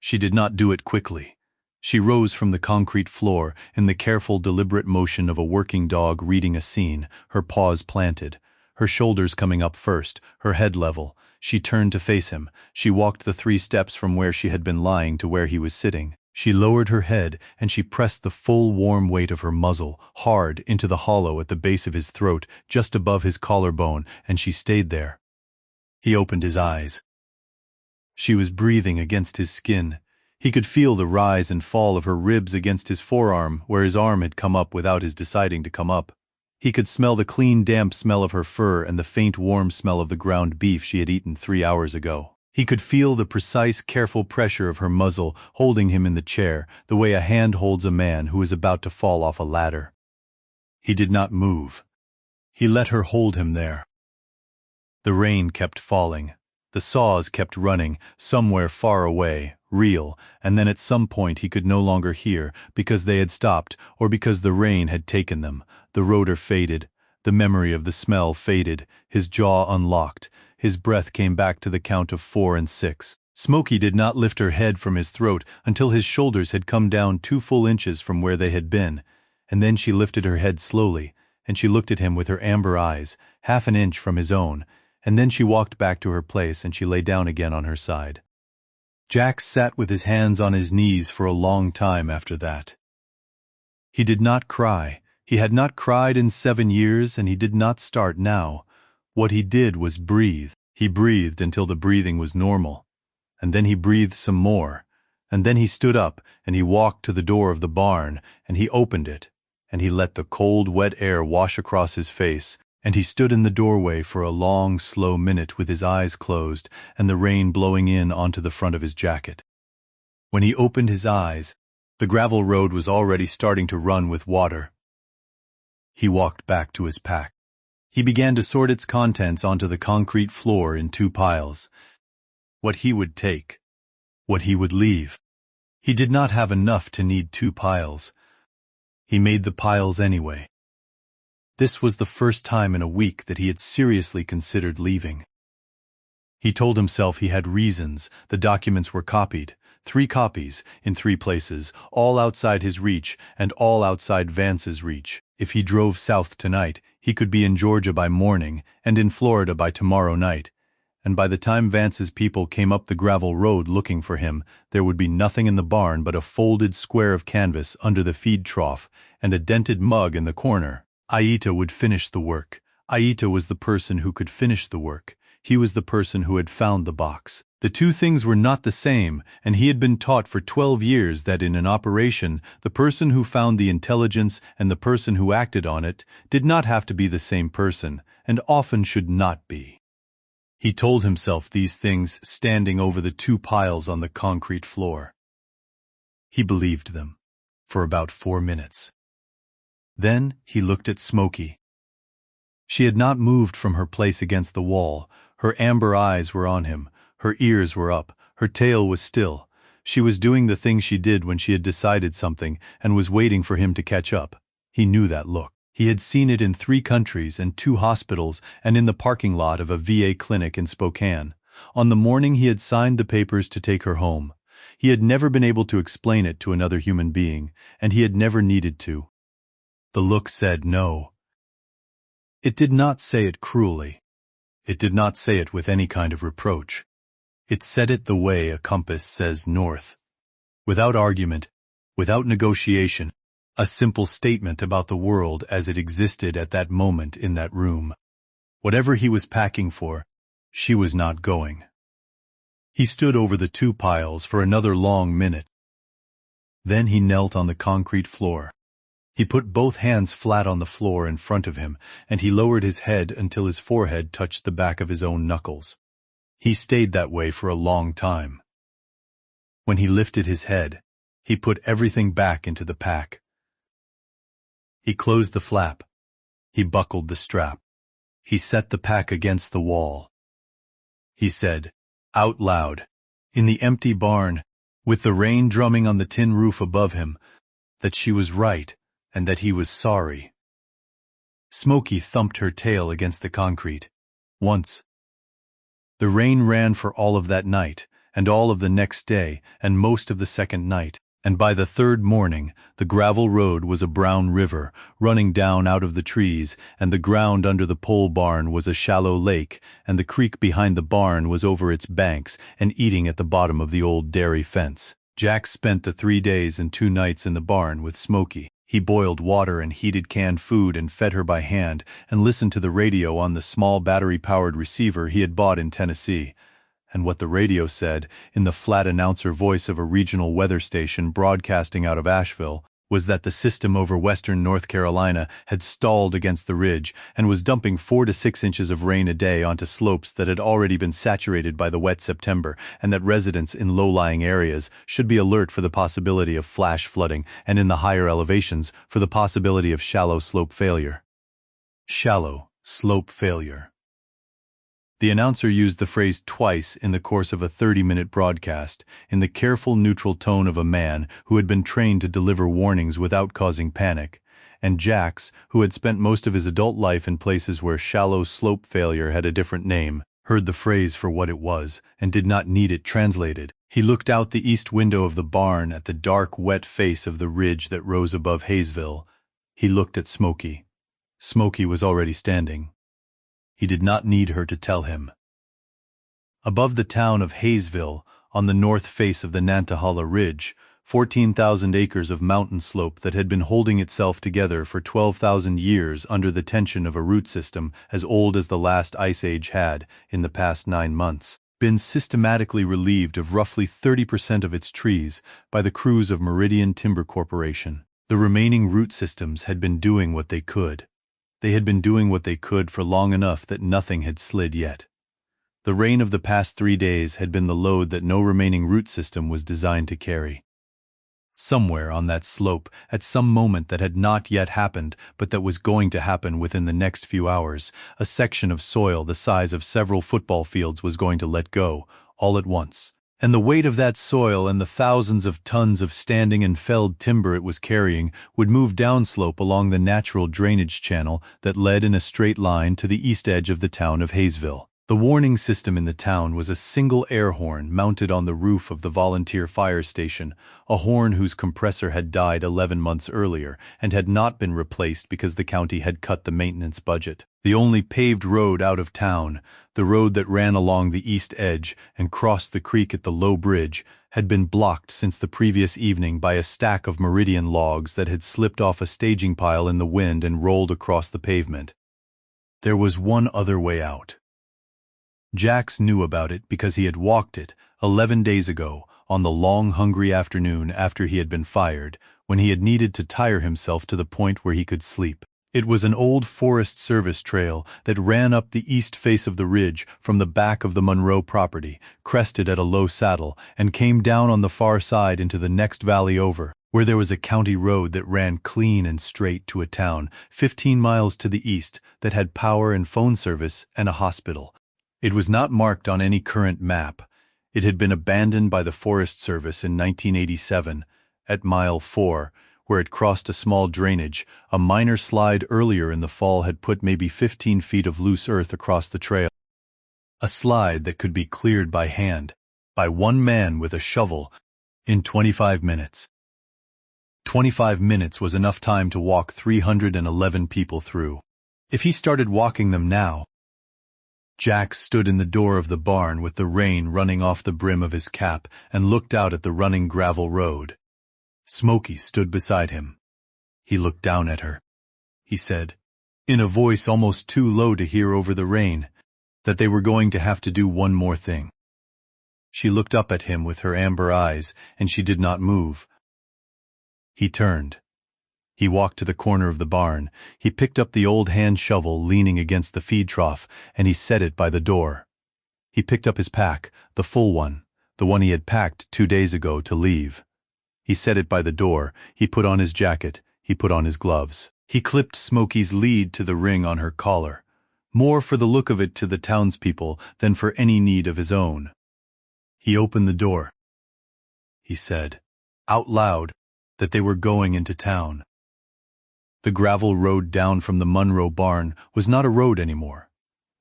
She did not do it quickly. She rose from the concrete floor in the careful, deliberate motion of a working dog reading a scene, her paws planted, her shoulders coming up first, her head level. She turned to face him. She walked the 3 steps from where she had been lying to where he was sitting. She lowered her head, and she pressed the full warm weight of her muzzle hard into the hollow at the base of his throat, just above his collarbone, and she stayed there. He opened his eyes. She was breathing against his skin. He could feel the rise and fall of her ribs against his forearm, where his arm had come up without his deciding to come up. He could smell the clean, damp smell of her fur and the faint, warm smell of the ground beef she had eaten 3 hours ago. He could feel the precise, careful pressure of her muzzle holding him in the chair, the way a hand holds a man who is about to fall off a ladder. He did not move. He let her hold him there. The rain kept falling. The saws kept running, somewhere far away, real, and then at some point he could no longer hear, because they had stopped, or because the rain had taken them. The rotor faded. The memory of the smell faded. His jaw unlocked. His breath came back to the count of 4 and 6. Smokey did not lift her head from his throat until his shoulders had come down 2 full inches from where they had been, and then she lifted her head slowly, and she looked at him with her amber eyes, half an inch from his own, and then she walked back to her place and she lay down again on her side. Jax sat with his hands on his knees for a long time after that. He did not cry. He had not cried in 7 years, and he did not start now. What he did was breathe. He breathed until the breathing was normal, and then he breathed some more, And then he stood up, and he walked to the door of the barn, and he opened it, and he let the cold, wet air wash across his face, and he stood in the doorway for a long, slow minute with his eyes closed and the rain blowing in onto the front of his jacket. When he opened his eyes, the gravel road was already starting to run with water. He walked back to his pack. He began to sort its contents onto the concrete floor in 2 piles. What he would take, what he would leave. He did not have enough to need 2 piles. He made the piles anyway. This was the first time in a week that he had seriously considered leaving. He told himself he had reasons. The documents were copied, 3 copies, in 3 places, all outside his reach and all outside Vance's reach. If he drove south tonight, he could be in Georgia by morning and in Florida by tomorrow night. And by the time Vance's people came up the gravel road looking for him, there would be nothing in the barn but a folded square of canvas under the feed trough and a dented mug in the corner. Aita would finish the work. Aita was the person who could finish the work. He was the person who had found the box. The 2 things were not the same, and he had been taught for 12 years that in an operation, the person who found the intelligence and the person who acted on it did not have to be the same person, and often should not be. He told himself these things standing over the 2 piles on the concrete floor. He believed them for about 4 minutes. Then he looked at Smokey. She had not moved from her place against the wall. Her amber eyes were on him. Her ears were up. Her tail was still. She was doing the thing she did when she had decided something and was waiting for him to catch up. He knew that look. He had seen it in 3 countries and 2 hospitals and in the parking lot of a VA clinic in Spokane. On the morning he had signed the papers to take her home. He had never been able to explain it to another human being, and he had never needed to. The look said no. It did not say it cruelly. It did not say it with any kind of reproach. It said it the way a compass says north. Without argument, without negotiation, a simple statement about the world as it existed at that moment in that room. Whatever he was packing for, she was not going. He stood over the 2 piles for another long minute. Then he knelt on the concrete floor. He put both hands flat on the floor in front of him, and he lowered his head until his forehead touched the back of his own knuckles. He stayed that way for a long time. When he lifted his head, he put everything back into the pack. He closed the flap. He buckled the strap. He set the pack against the wall. He said, out loud, in the empty barn, with the rain drumming on the tin roof above him, that she was right and that he was sorry. Smokey thumped her tail against the concrete. Once. The rain ran for all of that night, and all of the next day, and most of the second night, and by the 3rd morning, the gravel road was a brown river, running down out of the trees, and the ground under the pole barn was a shallow lake, and the creek behind the barn was over its banks and eating at the bottom of the old dairy fence. Jack spent the 3 days and 2 nights in the barn with Smokey. He boiled water and heated canned food and fed her by hand and listened to the radio on the small battery-powered receiver he had bought in Tennessee. And what the radio said, in the flat announcer voice of a regional weather station broadcasting out of Asheville, was that the system over western North Carolina had stalled against the ridge and was dumping 4 to 6 inches of rain a day onto slopes that had already been saturated by the wet September, and that residents in low-lying areas should be alert for the possibility of flash flooding, and in the higher elevations for the possibility of shallow slope failure. Shallow slope failure. The announcer used the phrase twice in the course of a 30-minute broadcast, in the careful, neutral tone of a man who had been trained to deliver warnings without causing panic, and Jax, who had spent most of his adult life in places where shallow slope failure had a different name, heard the phrase for what it was and did not need it translated. He looked out the east window of the barn at the dark, wet face of the ridge that rose above Hayesville. He looked at Smokey. Smokey was already standing. He did not need her to tell him. Above the town of Hayesville, on the north face of the Nantahala Ridge, 14,000 acres of mountain slope that had been holding itself together for 12,000 years under the tension of a root system as old as the last ice age had in the past 9 months. been systematically relieved of roughly 30% of its trees by the crews of Meridian Timber Corporation. The remaining root systems had been doing what they could. They had been doing what they could for long enough that nothing had slid yet. The rain of the past 3 days had been the load that no remaining root system was designed to carry. Somewhere on that slope, at some moment that had not yet happened but that was going to happen within the next few hours, a section of soil the size of several football fields was going to let go, all at once. And the weight of that soil and the thousands of tons of standing and felled timber it was carrying would move downslope along the natural drainage channel that led in a straight line to the east edge of the town of Hayesville. The warning system in the town was a single air horn mounted on the roof of the volunteer fire station, a horn whose compressor had died 11 months earlier and had not been replaced because the county had cut the maintenance budget. The only paved road out of town, the road that ran along the east edge and crossed the creek at the low bridge, had been blocked since the previous evening by a stack of Meridian logs that had slipped off a staging pile in the wind and rolled across the pavement. There was one other way out. Jax knew about it because he had walked it 11 days ago on the long, hungry afternoon after he had been fired, when he had needed to tire himself to the point where he could sleep. It was an old Forest Service trail that ran up the east face of the ridge from the back of the Monroe property, crested at a low saddle, and came down on the far side into the next valley over, where there was a county road that ran clean and straight to a town 15 miles to the east that had power and phone service and a hospital. It was not marked on any current map. It had been abandoned by the Forest Service in 1987, at mile 4, where it crossed a small drainage. A minor slide earlier in the fall had put maybe 15 feet of loose earth across the trail. A slide that could be cleared by hand, by one man with a shovel, in 25 minutes. 25 minutes was enough time to walk 311 people through. If he started walking them now, Jack stood in the door of the barn with the rain running off the brim of his cap and looked out at the running gravel road. Smokey stood beside him. He looked down at her. He said, in a voice almost too low to hear over the rain, that they were going to have to do one more thing. She looked up at him with her amber eyes, and she did not move. He turned. He walked to the corner of the barn. He picked up the old hand shovel leaning against the feed trough, and he set it by the door. He picked up his pack, the full one, the one he had packed 2 days ago to leave. He set it by the door. He put on his jacket. He put on his gloves. He clipped Smokey's lead to the ring on her collar, more for the look of it to the townspeople than for any need of his own. He opened the door. He said, out loud, that they were going into town. The gravel road down from the Monroe barn was not a road anymore.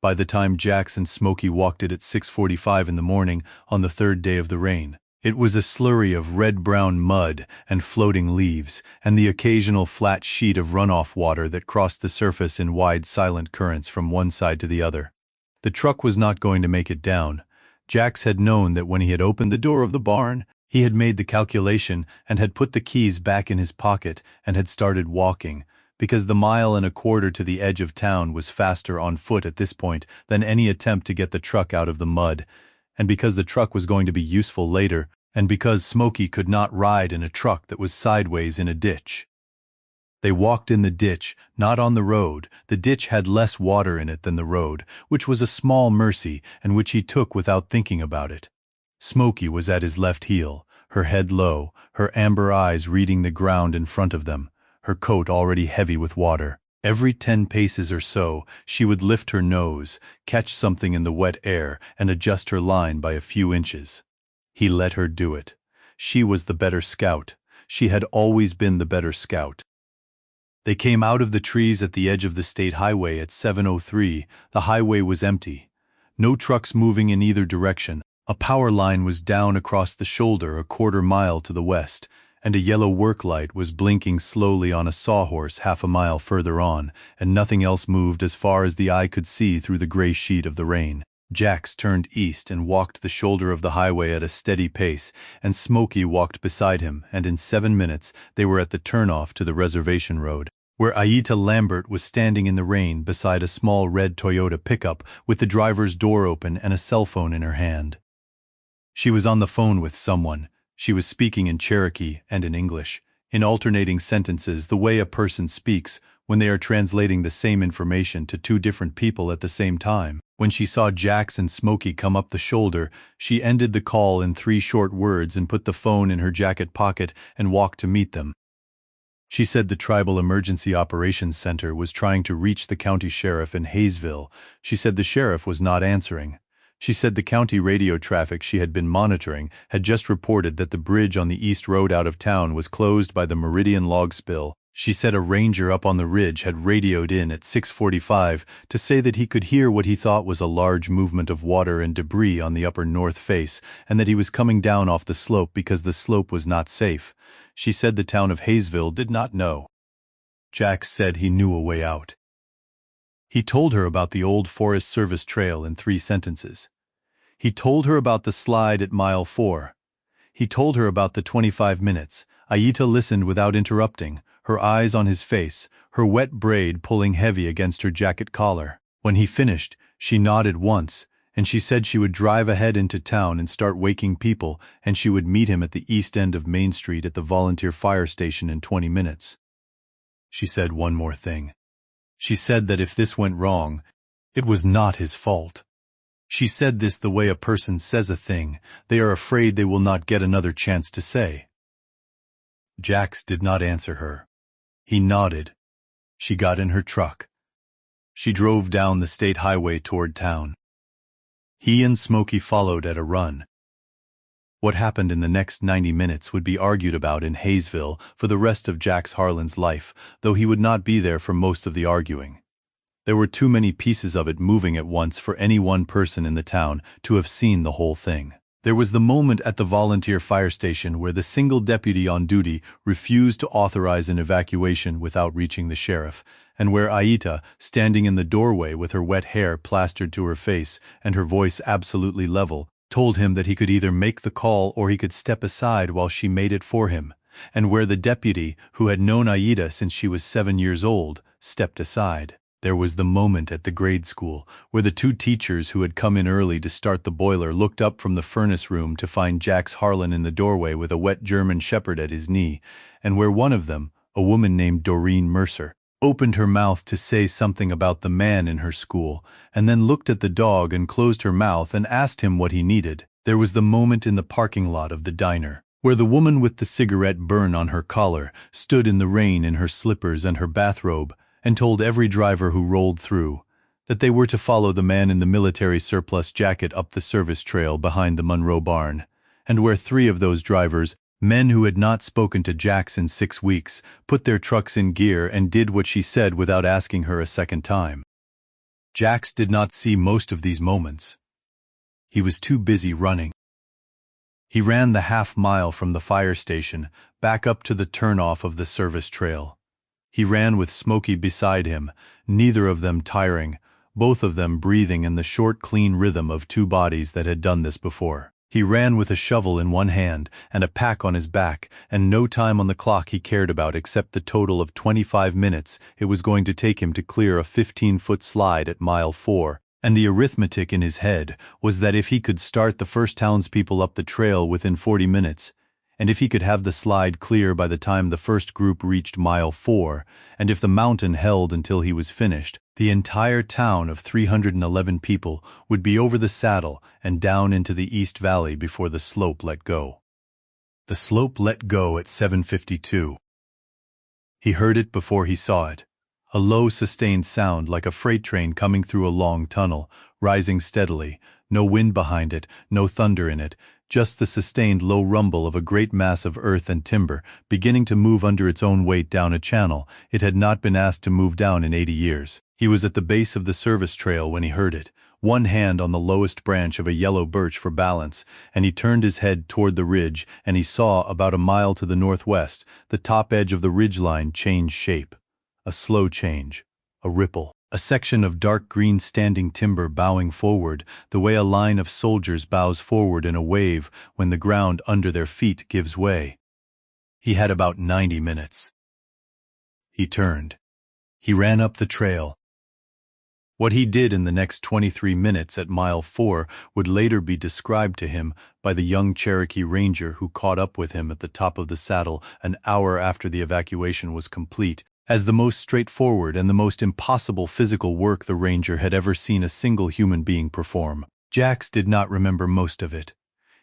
By the time Jax and Smokey walked it at 6:45 in the morning on the 3rd day of the rain, it was a slurry of red-brown mud and floating leaves and the occasional flat sheet of runoff water that crossed the surface in wide silent currents from one side to the other. The truck was not going to make it down. Jax had known that when he had opened the door of the barn, he had made the calculation and had put the keys back in his pocket and had started walking, because the 1.25 miles to the edge of town was faster on foot at this point than any attempt to get the truck out of the mud, and because the truck was going to be useful later, and because Smokey could not ride in a truck that was sideways in a ditch. They walked in the ditch, not on the road. The ditch had less water in it than the road, which was a small mercy and which he took without thinking about it. Smokey was at his left heel, her head low, her amber eyes reading the ground in front of them, her coat already heavy with water. Every 10 paces or so, she would lift her nose, catch something in the wet air, and adjust her line by a few inches. He let her do it. She was the better scout. She had always been the better scout. They came out of the trees at the edge of the state highway at 7:03. The highway was empty. No trucks moving in either direction. A power line was down across the shoulder 1/4 mile to the west, and a yellow work light was blinking slowly on a sawhorse 1/2 mile further on, and nothing else moved as far as the eye could see through the gray sheet of the rain. Jax turned east and walked the shoulder of the highway at a steady pace, and Smokey walked beside him, and in 7 minutes they were at the turnoff to the reservation road. where Aita Lambert was standing in the rain beside a small red Toyota pickup with the driver's door open and a cell phone in her hand. She was on the phone with someone. She was speaking in Cherokee and in English, in alternating sentences, the way a person speaks when they are translating the same information to two different people at the same time. When she saw Jax and Smokey come up the shoulder, she ended the call in 3 short words and put the phone in her jacket pocket and walked to meet them. She said the Tribal Emergency Operations Center was trying to reach the county sheriff in Hayesville. She said the sheriff was not answering. She said the county radio traffic she had been monitoring had just reported that the bridge on the East Road out of town was closed by the Meridian log spill. She said a ranger up on the ridge had radioed in at 6:45 to say that he could hear what he thought was a large movement of water and debris on the upper north face, and that he was coming down off the slope because the slope was not safe. She said the town of Hayesville did not know. Jax said he knew a way out. He told her about the old Forest Service trail in 3 sentences. He told her about the slide at mile 4. He told her about the 25 minutes. Aita listened without interrupting, her eyes on his face, her wet braid pulling heavy against her jacket collar. When he finished, she nodded once, and she said she would drive ahead into town and start waking people, and she would meet him at the east end of Main Street at the volunteer fire station in 20 minutes. She said one more thing. She said that if this went wrong, it was not his fault. She said this the way a person says a thing they are afraid they will not get another chance to say. Jax did not answer her. He nodded. She got in her truck. She drove down the state highway toward town. He and Smokey followed at a run. What happened in the next 90 minutes would be argued about in Hayesville for the rest of Jax Harlan's life, though he would not be there for most of the arguing. There were too many pieces of it moving at once for any one person in the town to have seen the whole thing. There was the moment at the volunteer fire station where the single deputy on duty refused to authorize an evacuation without reaching the sheriff, and where Aita, standing in the doorway with her wet hair plastered to her face and her voice absolutely level, told him that he could either make the call or he could step aside while she made it for him, and where the deputy, who had known Aita since she was 7 years old, stepped aside. There was the moment at the grade school where the 2 teachers who had come in early to start the boiler looked up from the furnace room to find Jax Harlan in the doorway with a wet German shepherd at his knee, and where one of them, a woman named Doreen Mercer, opened her mouth to say something about the man in her school, and then looked at the dog and closed her mouth and asked him what he needed. There was the moment in the parking lot of the diner, where the woman with the cigarette burn on her collar stood in the rain in her slippers and her bathrobe, and told every driver who rolled through that they were to follow the man in the military surplus jacket up the service trail behind the Monroe barn, and where 3 of those drivers, men who had not spoken to Jax in 6 weeks, put their trucks in gear and did what she said without asking her a second time. Jax did not see most of these moments. He was too busy running. He ran the half-mile from the fire station back up to the turnoff of the service trail. He ran with Smokey beside him, neither of them tiring, both of them breathing in the short, clean rhythm of 2 bodies that had done this before. He ran with a shovel in one hand and a pack on his back, and no time on the clock he cared about except the total of 25 minutes it was going to take him to clear a 15-foot slide at mile 4, and the arithmetic in his head was that if he could start the first townspeople up the trail within 40 minutes, and if he could have the slide clear by the time the first group reached mile 4, and if the mountain held until he was finished, the entire town of 311 people would be over the saddle and down into the East Valley before the slope let go. The slope let go at 7:52. He heard it before he saw it. A low, sustained sound like a freight train coming through a long tunnel, rising steadily, no wind behind it, no thunder in it, just the sustained low rumble of a great mass of earth and timber beginning to move under its own weight down a channel it had not been asked to move down in 80 years. He was at the base of the service trail when he heard it, one hand on the lowest branch of a yellow birch for balance, and he turned his head toward the ridge, and he saw, about a mile to the northwest, the top edge of the ridgeline change shape. A slow change, a ripple. A section of dark green standing timber bowing forward, the way a line of soldiers bows forward in a wave when the ground under their feet gives way. He had about 90 minutes. He turned. He ran up the trail. What he did in the next 23 minutes at mile 4 would later be described to him by the young Cherokee Ranger who caught up with him at the top of the saddle an hour after the evacuation was complete, as the most straightforward and the most impossible physical work the Ranger had ever seen a single human being perform. Jax did not remember most of it.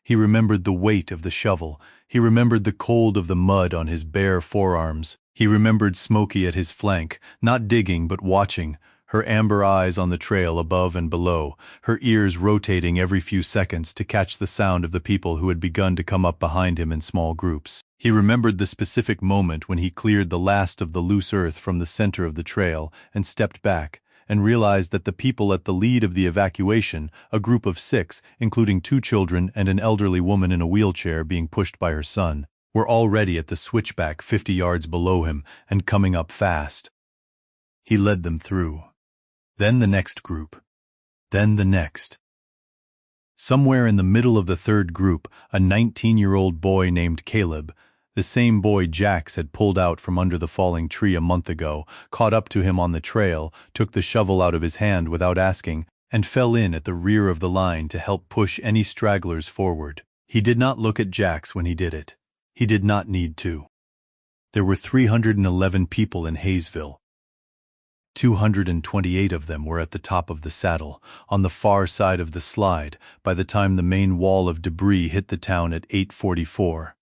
He remembered the weight of the shovel. He remembered the cold of the mud on his bare forearms. He remembered Smokey at his flank, not digging but watching, her amber eyes on the trail above and below, her ears rotating every few seconds to catch the sound of the people who had begun to come up behind him in small groups. He remembered the specific moment when he cleared the last of the loose earth from the center of the trail and stepped back, and realized that the people at the lead of the evacuation, a group of 6, including 2 children and an elderly woman in a wheelchair being pushed by her son, were already at the switchback 50 yards below him and coming up fast. He led them through. Then the next group. Then the next. Somewhere in the middle of the third group, a 19-year-old boy named Caleb, the same boy Jax had pulled out from under the falling tree a month ago, caught up to him on the trail, took the shovel out of his hand without asking, and fell in at the rear of the line to help push any stragglers forward. He did not look at Jax when he did it. He did not need to. There were 311 people in Hayesville. 228 of them were at the top of the saddle, on the far side of the slide, by the time the main wall of debris hit the town at 8:44.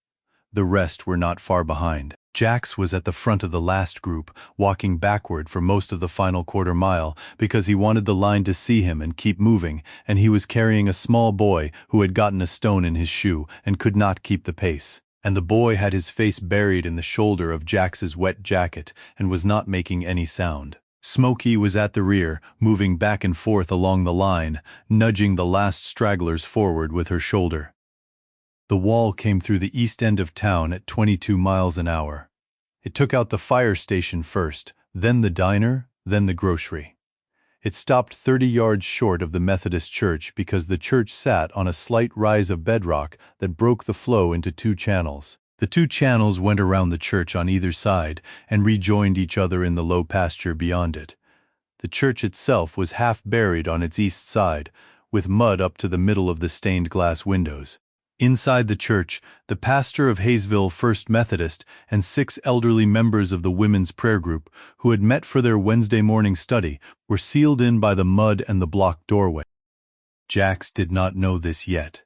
The rest were not far behind. Jax was at the front of the last group, walking backward for most of the final quarter mile because he wanted the line to see him and keep moving, and he was carrying a small boy who had gotten a stone in his shoe and could not keep the pace. And the boy had his face buried in the shoulder of Jax's wet jacket and was not making any sound. Smokey was at the rear, moving back and forth along the line, nudging the last stragglers forward with her shoulder. The wall came through the east end of town at 22 miles an hour. It took out the fire station first, then the diner, then the grocery. It stopped 30 yards short of the Methodist church because the church sat on a slight rise of bedrock that broke the flow into 2 channels. The 2 channels went around the church on either side and rejoined each other in the low pasture beyond it. The church itself was half buried on its east side, with mud up to the middle of the stained glass windows. Inside the church, the pastor of Hayesville First Methodist and 6 elderly members of the women's prayer group, who had met for their Wednesday morning study, were sealed in by the mud and the blocked doorway. Jax did not know this yet.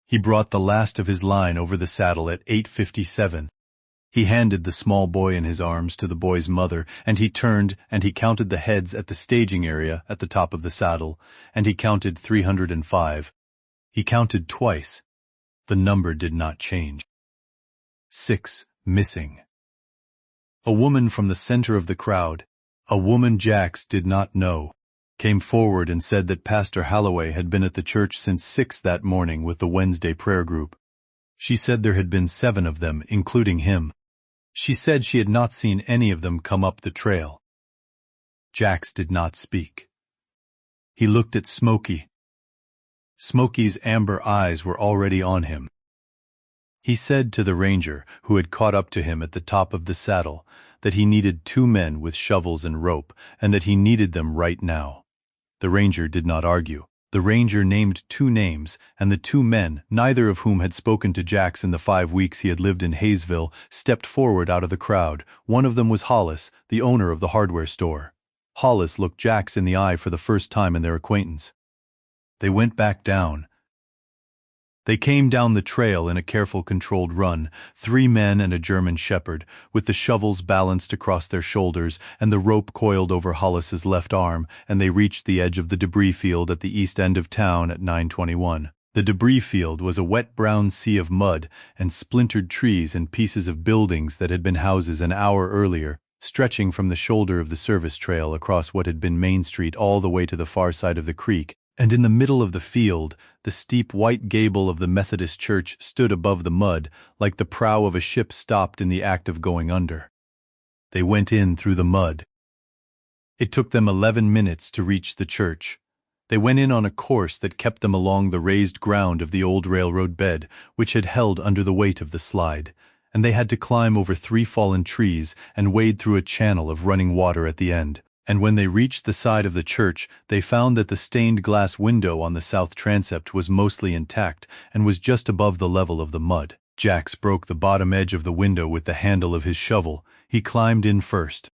He brought the last of his line over the saddle at 8:57. He handed the small boy in his arms to the boy's mother, and he turned and he counted the heads at the staging area at the top of the saddle, and he counted 305. He counted twice. The number did not change. 6 missing. A woman from the center of the crowd, a woman Jax did not know, came forward and said that Pastor Holloway had been at the church since 6 that morning with the Wednesday prayer group. She said there had been 7 of them, including him. She said she had not seen any of them come up the trail. Jax did not speak. He looked at Smokey. Smokey's amber eyes were already on him. He said to the ranger, who had caught up to him at the top of the saddle, that he needed 2 men with shovels and rope, and that he needed them right now. The ranger did not argue. The ranger named 2 names, and the 2 men, neither of whom had spoken to Jax in the 5 weeks he had lived in Hayesville, stepped forward out of the crowd. One of them was Hollis, the owner of the hardware store. Hollis looked Jax in the eye for the first time in their acquaintance. They went back down. They came down the trail in a careful, controlled run, 3 men and a German shepherd, with the shovels balanced across their shoulders and the rope coiled over Hollis's left arm, and they reached the edge of the debris field at the east end of town at 9:21. The debris field was a wet brown sea of mud and splintered trees and pieces of buildings that had been houses an hour earlier, stretching from the shoulder of the service trail across what had been Main Street all the way to the far side of the creek. And in the middle of the field, the steep white gable of the Methodist church stood above the mud, like the prow of a ship stopped in the act of going under. They went in through the mud. It took them 11 minutes to reach the church. They went in on a course that kept them along the raised ground of the old railroad bed, which had held under the weight of the slide, and they had to climb over 3 fallen trees and wade through a channel of running water at the end. And when they reached the side of the church, they found that the stained glass window on the south transept was mostly intact and was just above the level of the mud. Jax broke the bottom edge of the window with the handle of his shovel. He climbed in first.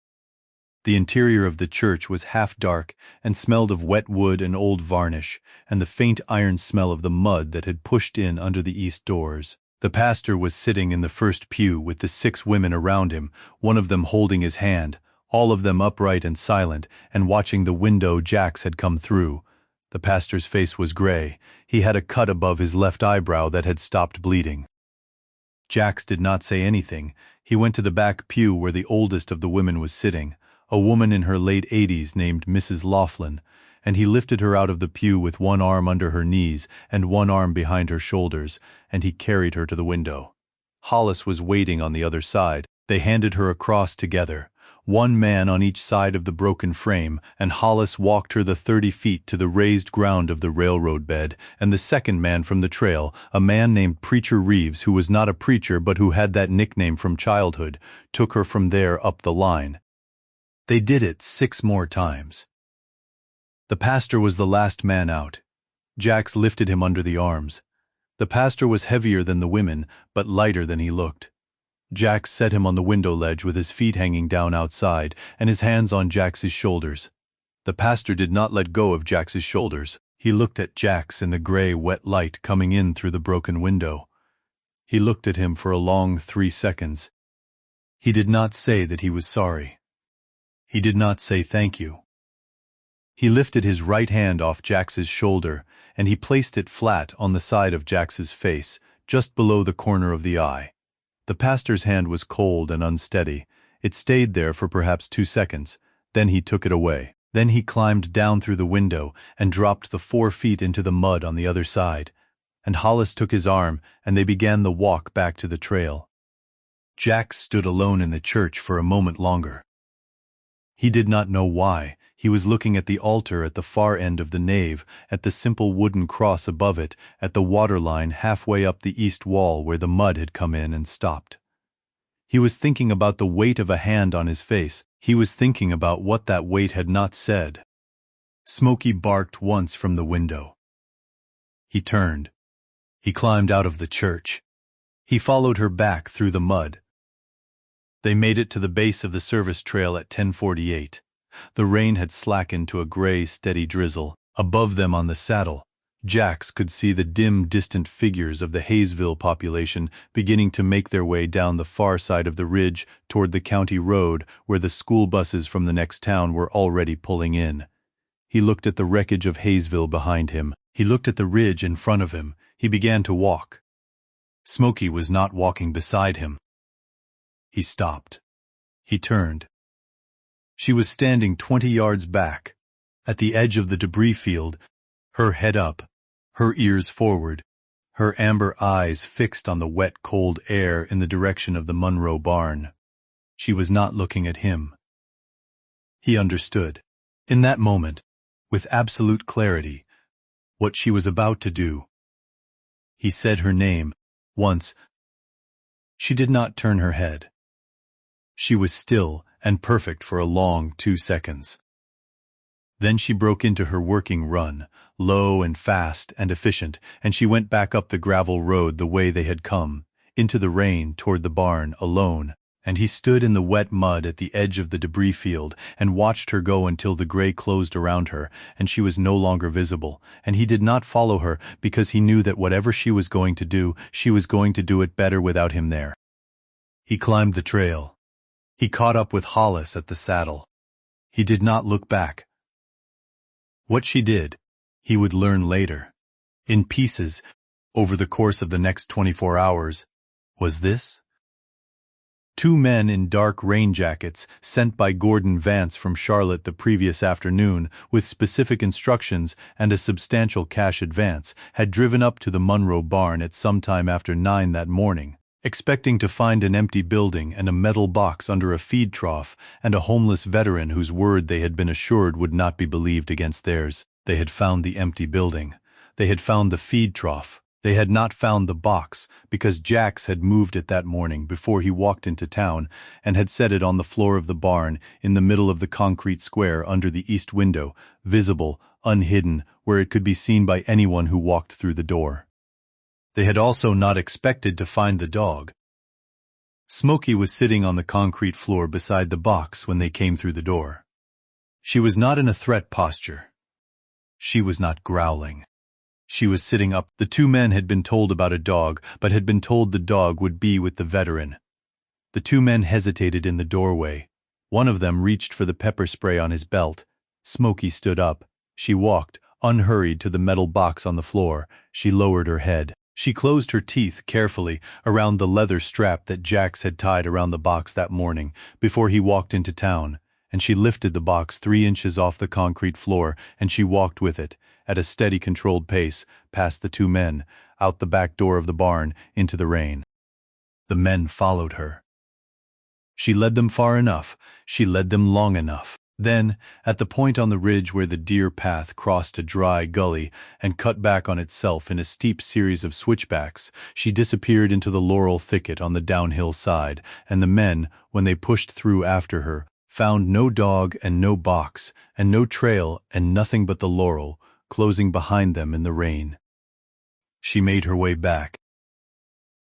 The interior of the church was half dark and smelled of wet wood and old varnish, and the faint iron smell of the mud that had pushed in under the east doors. The pastor was sitting in the first pew with the 6 women around him, one of them holding his hand, all of them upright and silent, and watching the window Jax had come through. The pastor's face was gray. He had a cut above his left eyebrow that had stopped bleeding. Jax did not say anything. He went to the back pew where the oldest of the women was sitting, a woman in her late 80s named Mrs. Lifeline, and he lifted her out of the pew with one arm under her knees and one arm behind her shoulders, and he carried her to the window. Hollis was waiting on the other side. They handed her across together, one man on each side of the broken frame, and Hollis walked her the 30 feet to the raised ground of the railroad bed, and the second man from the trail, a man named Preacher Reeves, who was not a preacher but who had that nickname from childhood, took her from there up the line. They did it 6 more times. The pastor was the last man out. Jax lifted him under the arms. The pastor was heavier than the women, but lighter than he looked. Jax set him on the window ledge with his feet hanging down outside and his hands on Jax's shoulders. The pastor did not let go of Jax's shoulders. He looked at Jax in the gray, wet light coming in through the broken window. He looked at him for a long 3 seconds. He did not say that he was sorry. He did not say thank you. He lifted his right hand off Jax's shoulder, and he placed it flat on the side of Jax's face, just below the corner of the eye. The pastor's hand was cold and unsteady. It stayed there for perhaps 2 seconds. Then he took it away. Then he climbed down through the window and dropped the 4 feet into the mud on the other side. And Hollis took his arm, and they began the walk back to the trail. Jax stood alone in the church for a moment longer. He did not know why. He was looking at the altar at the far end of the nave, at the simple wooden cross above it, at the waterline halfway up the east wall where the mud had come in and stopped. He was thinking about the weight of a hand on his face. He was thinking about what that weight had not said. Smokey barked once from the window. He turned. He climbed out of the church. He followed her back through the mud. They made it to the base of the service trail at 10:48. The rain had slackened to a gray, steady drizzle. Above them on the saddle, Jax could see the dim, distant figures of the Hayesville population beginning to make their way down the far side of the ridge toward the county road where the school buses from the next town were already pulling in. He looked at the wreckage of Hayesville behind him. He looked at the ridge in front of him. He began to walk. Smokey was not walking beside him. He stopped. He turned. She was standing 20 yards back, at the edge of the debris field, her head up, her ears forward, her amber eyes fixed on the wet, cold air in the direction of the Monroe barn. She was not looking at him. He understood, in that moment, with absolute clarity, what she was about to do. He said her name, once. She did not turn her head. She was still and perfect for a long 2 seconds. Then she broke into her working run, low and fast and efficient, and she went back up the gravel road the way they had come, into the rain toward the barn, alone, and he stood in the wet mud at the edge of the debris field and watched her go until the gray closed around her and she was no longer visible, and he did not follow her because he knew that whatever she was going to do, she was going to do it better without him there. He climbed the trail. He caught up with Hollis at the saddle. He did not look back. What she did, he would learn later, in pieces, over the course of the next 24 hours, was this. 2 men in dark rain jackets, sent by Gordon Vance from Charlotte the previous afternoon with specific instructions and a substantial cash advance, had driven up to the Monroe barn at some time after 9 that morning, expecting to find an empty building and a metal box under a feed trough and a homeless veteran whose word they had been assured would not be believed against theirs. They had found the empty building. They had found the feed trough. They had not found the box because Jax had moved it that morning before he walked into town and had set it on the floor of the barn in the middle of the concrete square under the east window, visible, unhidden, where it could be seen by anyone who walked through the door. They had also not expected to find the dog. Smokey was sitting on the concrete floor beside the box when they came through the door. She was not in a threat posture. She was not growling. She was sitting up. The two men had been told about a dog, but had been told the dog would be with the veteran. The two men hesitated in the doorway. One of them reached for the pepper spray on his belt. Smokey stood up. She walked, unhurried, to the metal box on the floor. She lowered her head. She closed her teeth carefully around the leather strap that Jax had tied around the box that morning before he walked into town, and she lifted the box 3 inches off the concrete floor, and she walked with it, at a steady, controlled pace, past the two men, out the back door of the barn, into the rain. The men followed her. She led them far enough. She led them long enough. Then, at the point on the ridge where the deer path crossed a dry gully and cut back on itself in a steep series of switchbacks, she disappeared into the laurel thicket on the downhill side, and the men, when they pushed through after her, found no dog and no box, and no trail and nothing but the laurel, closing behind them in the rain. She made her way back.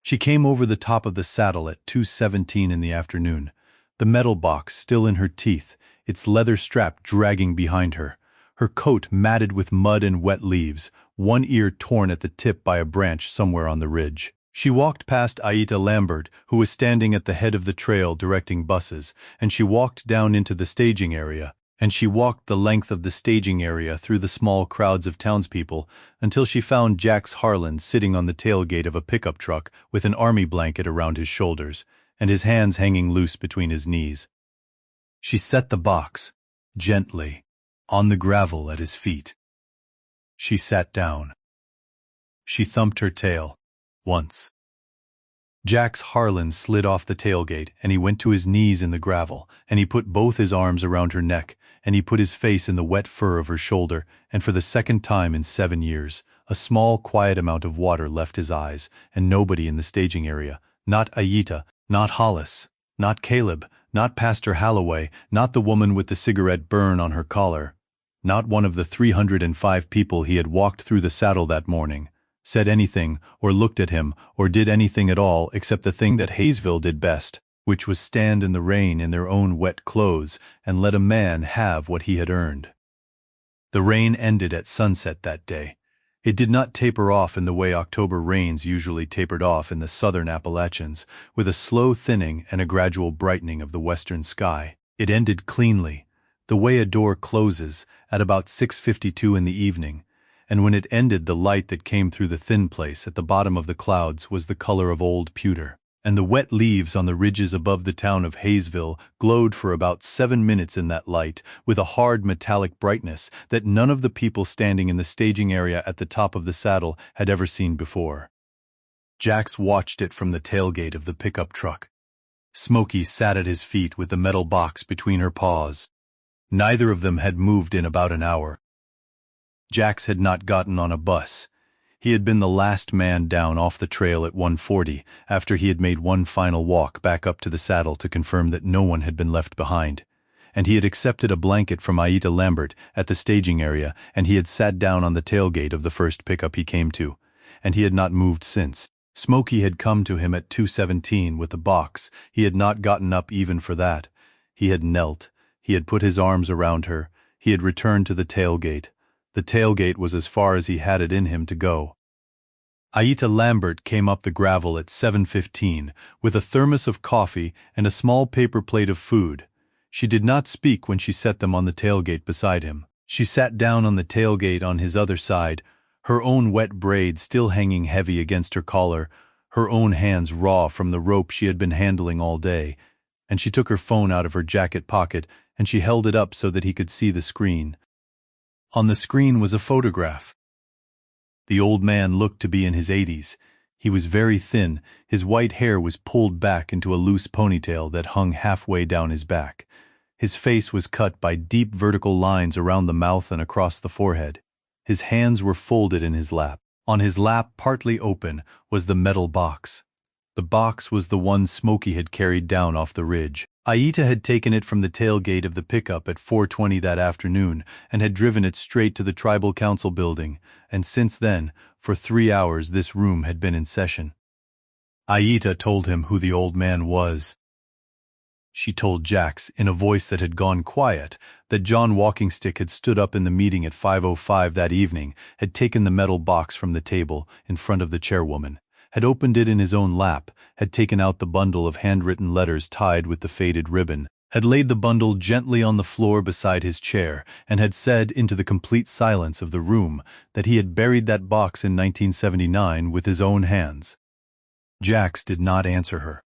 She came over the top of the saddle at 2:17 in the afternoon, the metal box still in her teeth, its leather strap dragging behind her, her coat matted with mud and wet leaves, one ear torn at the tip by a branch somewhere on the ridge. She walked past Aita Lambert, who was standing at the head of the trail directing buses, and she walked down into the staging area, and she walked the length of the staging area through the small crowds of townspeople until she found Jax Harlan sitting on the tailgate of a pickup truck with an army blanket around his shoulders and his hands hanging loose between his knees. She set the box, gently, on the gravel at his feet. She sat down. She thumped her tail, once. Jax Harlan slid off the tailgate, and he went to his knees in the gravel, and he put both his arms around her neck, and he put his face in the wet fur of her shoulder, and for the second time in 7 years, a small, quiet amount of water left his eyes, and nobody in the staging area, not Aita, not Hollis, not Caleb, not Pastor Halloway, not the woman with the cigarette burn on her collar, not one of the 305 people he had walked through the saddle that morning, said anything, or looked at him, or did anything at all except the thing that Hayesville did best, which was stand in the rain in their own wet clothes and let a man have what he had earned. The rain ended at sunset that day. It did not taper off in the way October rains usually tapered off in the southern Appalachians, with a slow thinning and a gradual brightening of the western sky. It ended cleanly, the way a door closes, at about 6:52 in the evening, and when it ended the light that came through the thin place at the bottom of the clouds was the color of old pewter, and the wet leaves on the ridges above the town of Hayesville glowed for about 7 minutes in that light with a hard metallic brightness that none of the people standing in the staging area at the top of the saddle had ever seen before. Jax watched it from the tailgate of the pickup truck. Smokey sat at his feet with the metal box between her paws. Neither of them had moved in about an hour. Jax had not gotten on a bus. He had been the last man down off the trail at 1:40 after he had made one final walk back up to the saddle to confirm that no one had been left behind. And he had accepted a blanket from Aita Lambert at the staging area, and he had sat down on the tailgate of the first pickup he came to, and he had not moved since. Smokey had come to him at 2:17 with the box. He had not gotten up even for that. He had knelt. He had put his arms around her. He had returned to the tailgate. The tailgate was as far as he had it in him to go. Aita Lambert came up the gravel at 7:15 with a thermos of coffee and a small paper plate of food. She did not speak when she set them on the tailgate beside him. She sat down on the tailgate on his other side, her own wet braid still hanging heavy against her collar, her own hands raw from the rope she had been handling all day, and she took her phone out of her jacket pocket and she held it up so that he could see the screen. On the screen was a photograph. The old man looked to be in his 80s. He was very thin, his white hair was pulled back into a loose ponytail that hung halfway down his back. His face was cut by deep vertical lines around the mouth and across the forehead. His hands were folded in his lap. On his lap, partly open, was the metal box. The box was the one Smokey had carried down off the ridge. Aita had taken it from the tailgate of the pickup at 4:20 that afternoon and had driven it straight to the tribal council building, and since then, for 3 hours this room had been in session. Aita told him who the old man was. She told Jax, in a voice that had gone quiet, that John Walkingstick had stood up in the meeting at 5:05 that evening, had taken the metal box from the table in front of the chairwoman, had opened it in his own lap, had taken out the bundle of handwritten letters tied with the faded ribbon, had laid the bundle gently on the floor beside his chair, and had said into the complete silence of the room that he had buried that box in 1979 with his own hands. Jax did not answer her.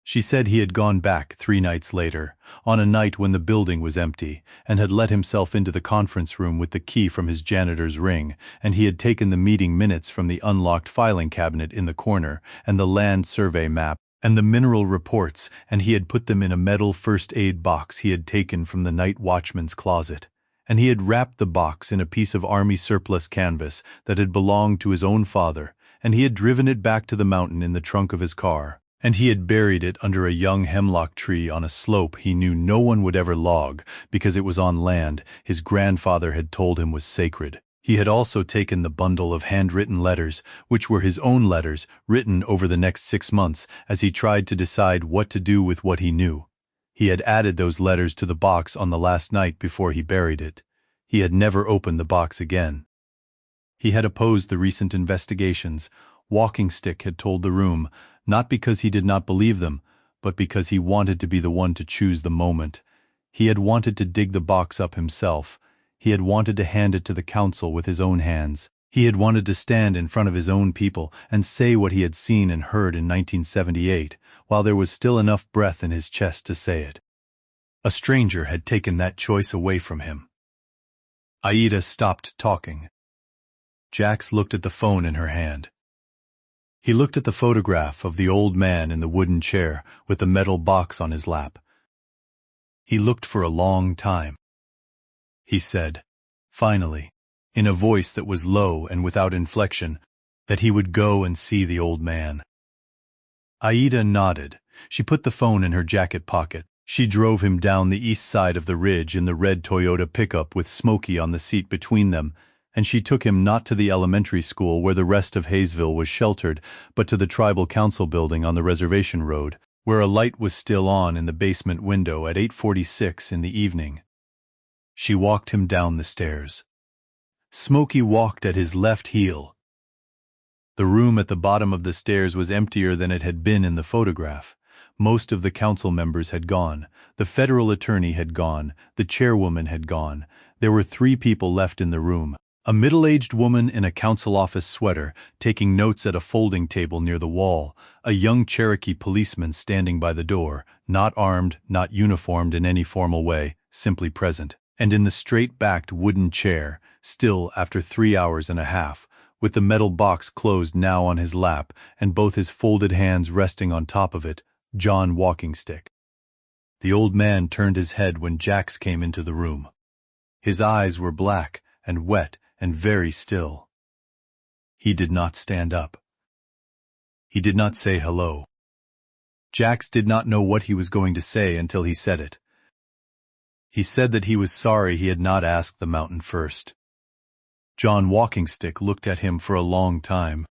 She said he had gone back 3 nights later, on a night when the building was empty, and had let himself into the conference room with the key from his janitor's ring, and he had taken the meeting minutes from the unlocked filing cabinet in the corner, and the land survey map, and the mineral reports, and he had put them in a metal first aid box he had taken from the night watchman's closet, and he had wrapped the box in a piece of army surplus canvas that had belonged to his own father, and he had driven it back to the mountain in the trunk of his car. And he had buried it under a young hemlock tree on a slope he knew no one would ever log because it was on land his grandfather had told him was sacred. He had also taken the bundle of handwritten letters, which were his own letters, written over the next 6 months as he tried to decide what to do with what he knew. He had added those letters to the box on the last night before he buried it. He had never opened the box again. He had opposed the recent investigations. Walkingstick had told the room, not because he did not believe them, but because he wanted to be the one to choose the moment. He had wanted to dig the box up himself. He had wanted to hand it to the council with his own hands. He had wanted to stand in front of his own people and say what he had seen and heard in 1978, while there was still enough breath in his chest to say it. A stranger had taken that choice away from him. Aida stopped talking. Jax looked at the phone in her hand. He looked at the photograph of the old man in the wooden chair with the metal box on his lap. He looked for a long time. He said, finally, in a voice that was low and without inflection, that he would go and see the old man. Aida nodded. She put the phone in her jacket pocket. She drove him down the east side of the ridge in the red Toyota pickup with Smokey on the seat between them, and she took him not to the elementary school where the rest of Hayesville was sheltered, but to the tribal council building on the reservation road, where a light was still on in the basement window at 8:46 in the evening. She walked him down the stairs. Smokey walked at his left heel. The room at the bottom of the stairs was emptier than it had been in the photograph. Most of the council members had gone. The federal attorney had gone. The chairwoman had gone. There were 3 people left in the room. A middle-aged woman in a council office sweater, taking notes at a folding table near the wall, a young Cherokee policeman standing by the door, not armed, not uniformed in any formal way, simply present, and in the straight-backed wooden chair, still after 3 hours and a half, with the metal box closed now on his lap and both his folded hands resting on top of it, John Walkingstick. The old man turned his head when Jax came into the room. His eyes were black and wet and very still. He did not stand up. He did not say hello. Jax did not know what he was going to say until he said it. He said that he was sorry he had not asked the mountain first. John Walkingstick looked at him for a long time.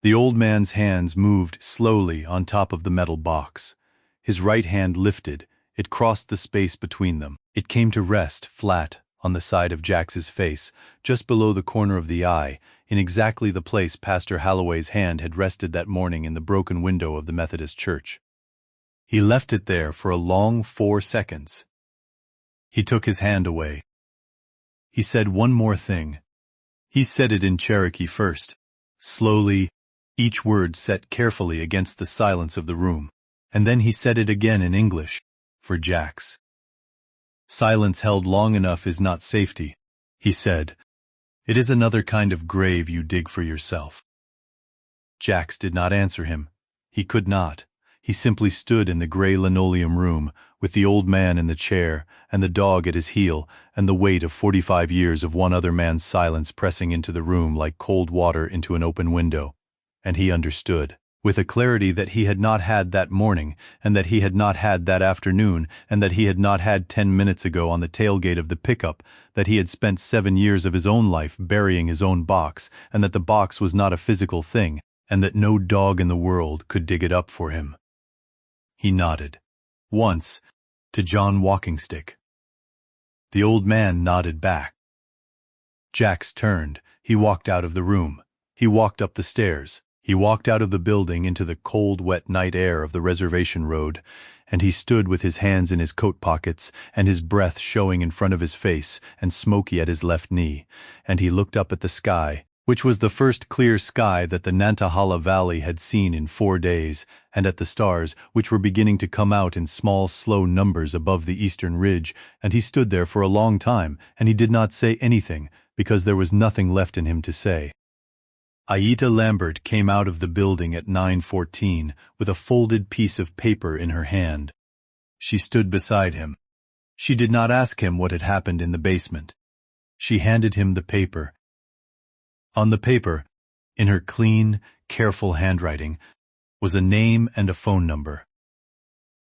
The old man's hands moved slowly on top of the metal box. His right hand lifted. It crossed the space between them. It came to rest flat on the side of Jax's face, just below the corner of the eye, in exactly the place Pastor Halloway's hand had rested that morning in the broken window of the Methodist church. He left it there for a long 4 seconds. He took his hand away. He said one more thing. He said it in Cherokee first, slowly, each word set carefully against the silence of the room, and then he said it again in English, for Jax. Silence held long enough is not safety, he said. It is another kind of grave you dig for yourself. Jax did not answer him. He could not. He simply stood in the gray linoleum room, with the old man in the chair, and the dog at his heel, and the weight of 45 years of one other man's silence pressing into the room like cold water into an open window. And he understood, with a clarity that he had not had that morning, and that he had not had that afternoon, and that he had not had 10 minutes ago on the tailgate of the pickup, that he had spent 7 years of his own life burying his own box, and that the box was not a physical thing, and that no dog in the world could dig it up for him. He nodded. Once, to John Walkingstick. The old man nodded back. Jax turned. He walked out of the room. He walked up the stairs. He walked out of the building into the cold, wet night air of the reservation road, and he stood with his hands in his coat pockets and his breath showing in front of his face and smoky at his left knee, and he looked up at the sky, which was the first clear sky that the Nantahala Valley had seen in 4 days, and at the stars, which were beginning to come out in small, slow numbers above the eastern ridge, and he stood there for a long time, and he did not say anything, because there was nothing left in him to say. Aita Lambert came out of the building at 9:14 with a folded piece of paper in her hand. She stood beside him. She did not ask him what had happened in the basement. She handed him the paper. On the paper, in her clean, careful handwriting, was a name and a phone number.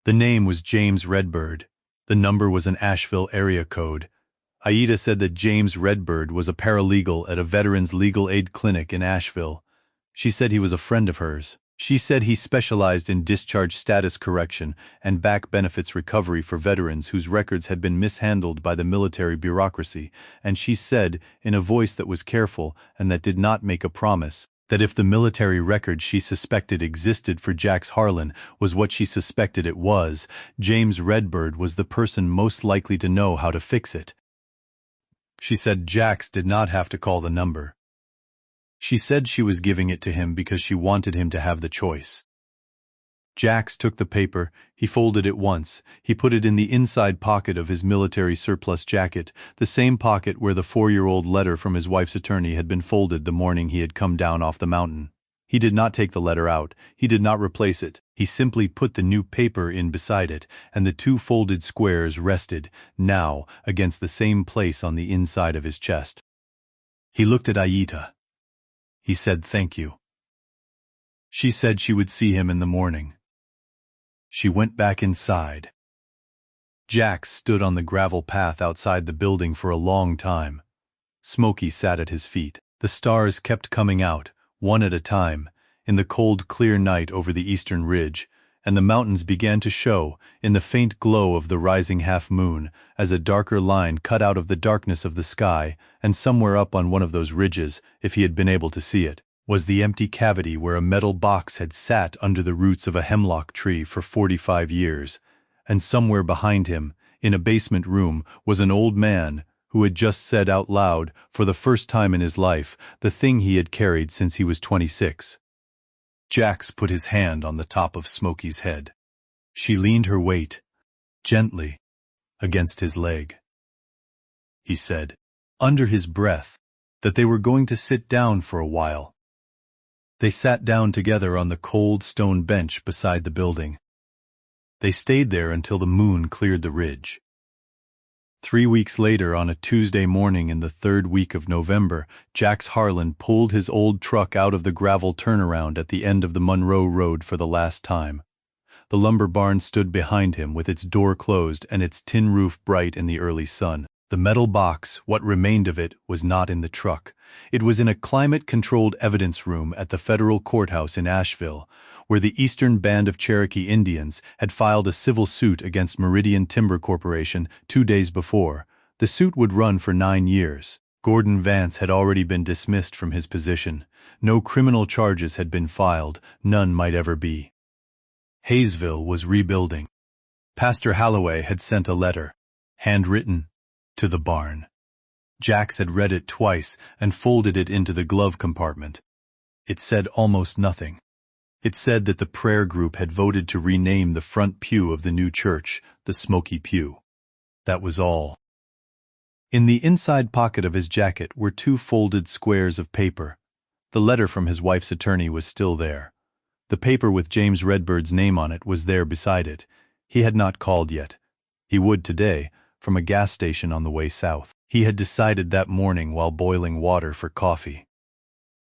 The name was James Redbird. The number was an Asheville area code. Aida said that James Redbird was a paralegal at a veterans legal aid clinic in Asheville. She said he was a friend of hers. She said he specialized in discharge status correction and back benefits recovery for veterans whose records had been mishandled by the military bureaucracy, and she said, in a voice that was careful and that did not make a promise, that if the military record she suspected existed for Jax Harlan was what she suspected it was, James Redbird was the person most likely to know how to fix it. She said Jax did not have to call the number. She said she was giving it to him because she wanted him to have the choice. Jax took the paper, he folded it once, he put it in the inside pocket of his military surplus jacket, the same pocket where the 4-year-old letter from his wife's attorney had been folded the morning he had come down off the mountain. He did not take the letter out, he did not replace it, he simply put the new paper in beside it, and the 2 folded squares rested, now, against the same place on the inside of his chest. He looked at Aita. He said thank you. She said she would see him in the morning. She went back inside. Jax stood on the gravel path outside the building for a long time. Smokey sat at his feet. The stars kept coming out, one at a time, in the cold, clear night over the eastern ridge, and the mountains began to show, in the faint glow of the rising half-moon, as a darker line cut out of the darkness of the sky, and somewhere up on one of those ridges, if he had been able to see it, was the empty cavity where a metal box had sat under the roots of a hemlock tree for 45 years, and somewhere behind him, in a basement room, was an old man who had just said out loud, for the first time in his life, the thing he had carried since he was 26. Jax put his hand on the top of Smokey's head. She leaned her weight, gently, against his leg. He said, under his breath, that they were going to sit down for a while. They sat down together on the cold stone bench beside the building. They stayed there until the moon cleared the ridge. 3 weeks later, on a Tuesday morning in the 3rd week of November, Jax Harlan pulled his old truck out of the gravel turnaround at the end of the Monroe Road for the last time. The lumber barn stood behind him with its door closed and its tin roof bright in the early sun. The metal box, what remained of it, was not in the truck. It was in a climate-controlled evidence room at the federal courthouse in Asheville, where the Eastern Band of Cherokee Indians had filed a civil suit against Meridian Timber Corporation 2 days before. The suit would run for 9 years. Gordon Vance had already been dismissed from his position. No criminal charges had been filed, none might ever be. Hayesville was rebuilding. Pastor Halloway had sent a letter, handwritten, to the barn. Jax had read it twice and folded it into the glove compartment. It said almost nothing. It said that the prayer group had voted to rename the front pew of the new church the Smoky Pew. That was all. In the inside pocket of his jacket were 2 folded squares of paper. The letter from his wife's attorney was still there. The paper with James Redbird's name on it was there beside it. He had not called yet. He would today, from a gas station on the way south. He had decided that morning while boiling water for coffee.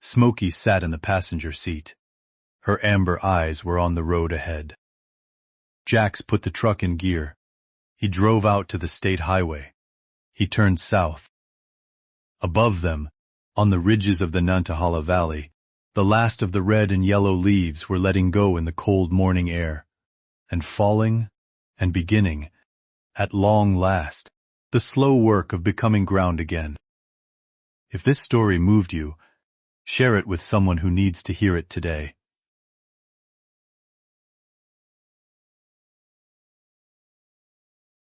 Smokey sat in the passenger seat. Her amber eyes were on the road ahead. Jax put the truck in gear. He drove out to the state highway. He turned south. Above them, on the ridges of the Nantahala Valley, the last of the red and yellow leaves were letting go in the cold morning air, and falling, and beginning, at long last, the slow work of becoming ground again. If this story moved you, share it with someone who needs to hear it today.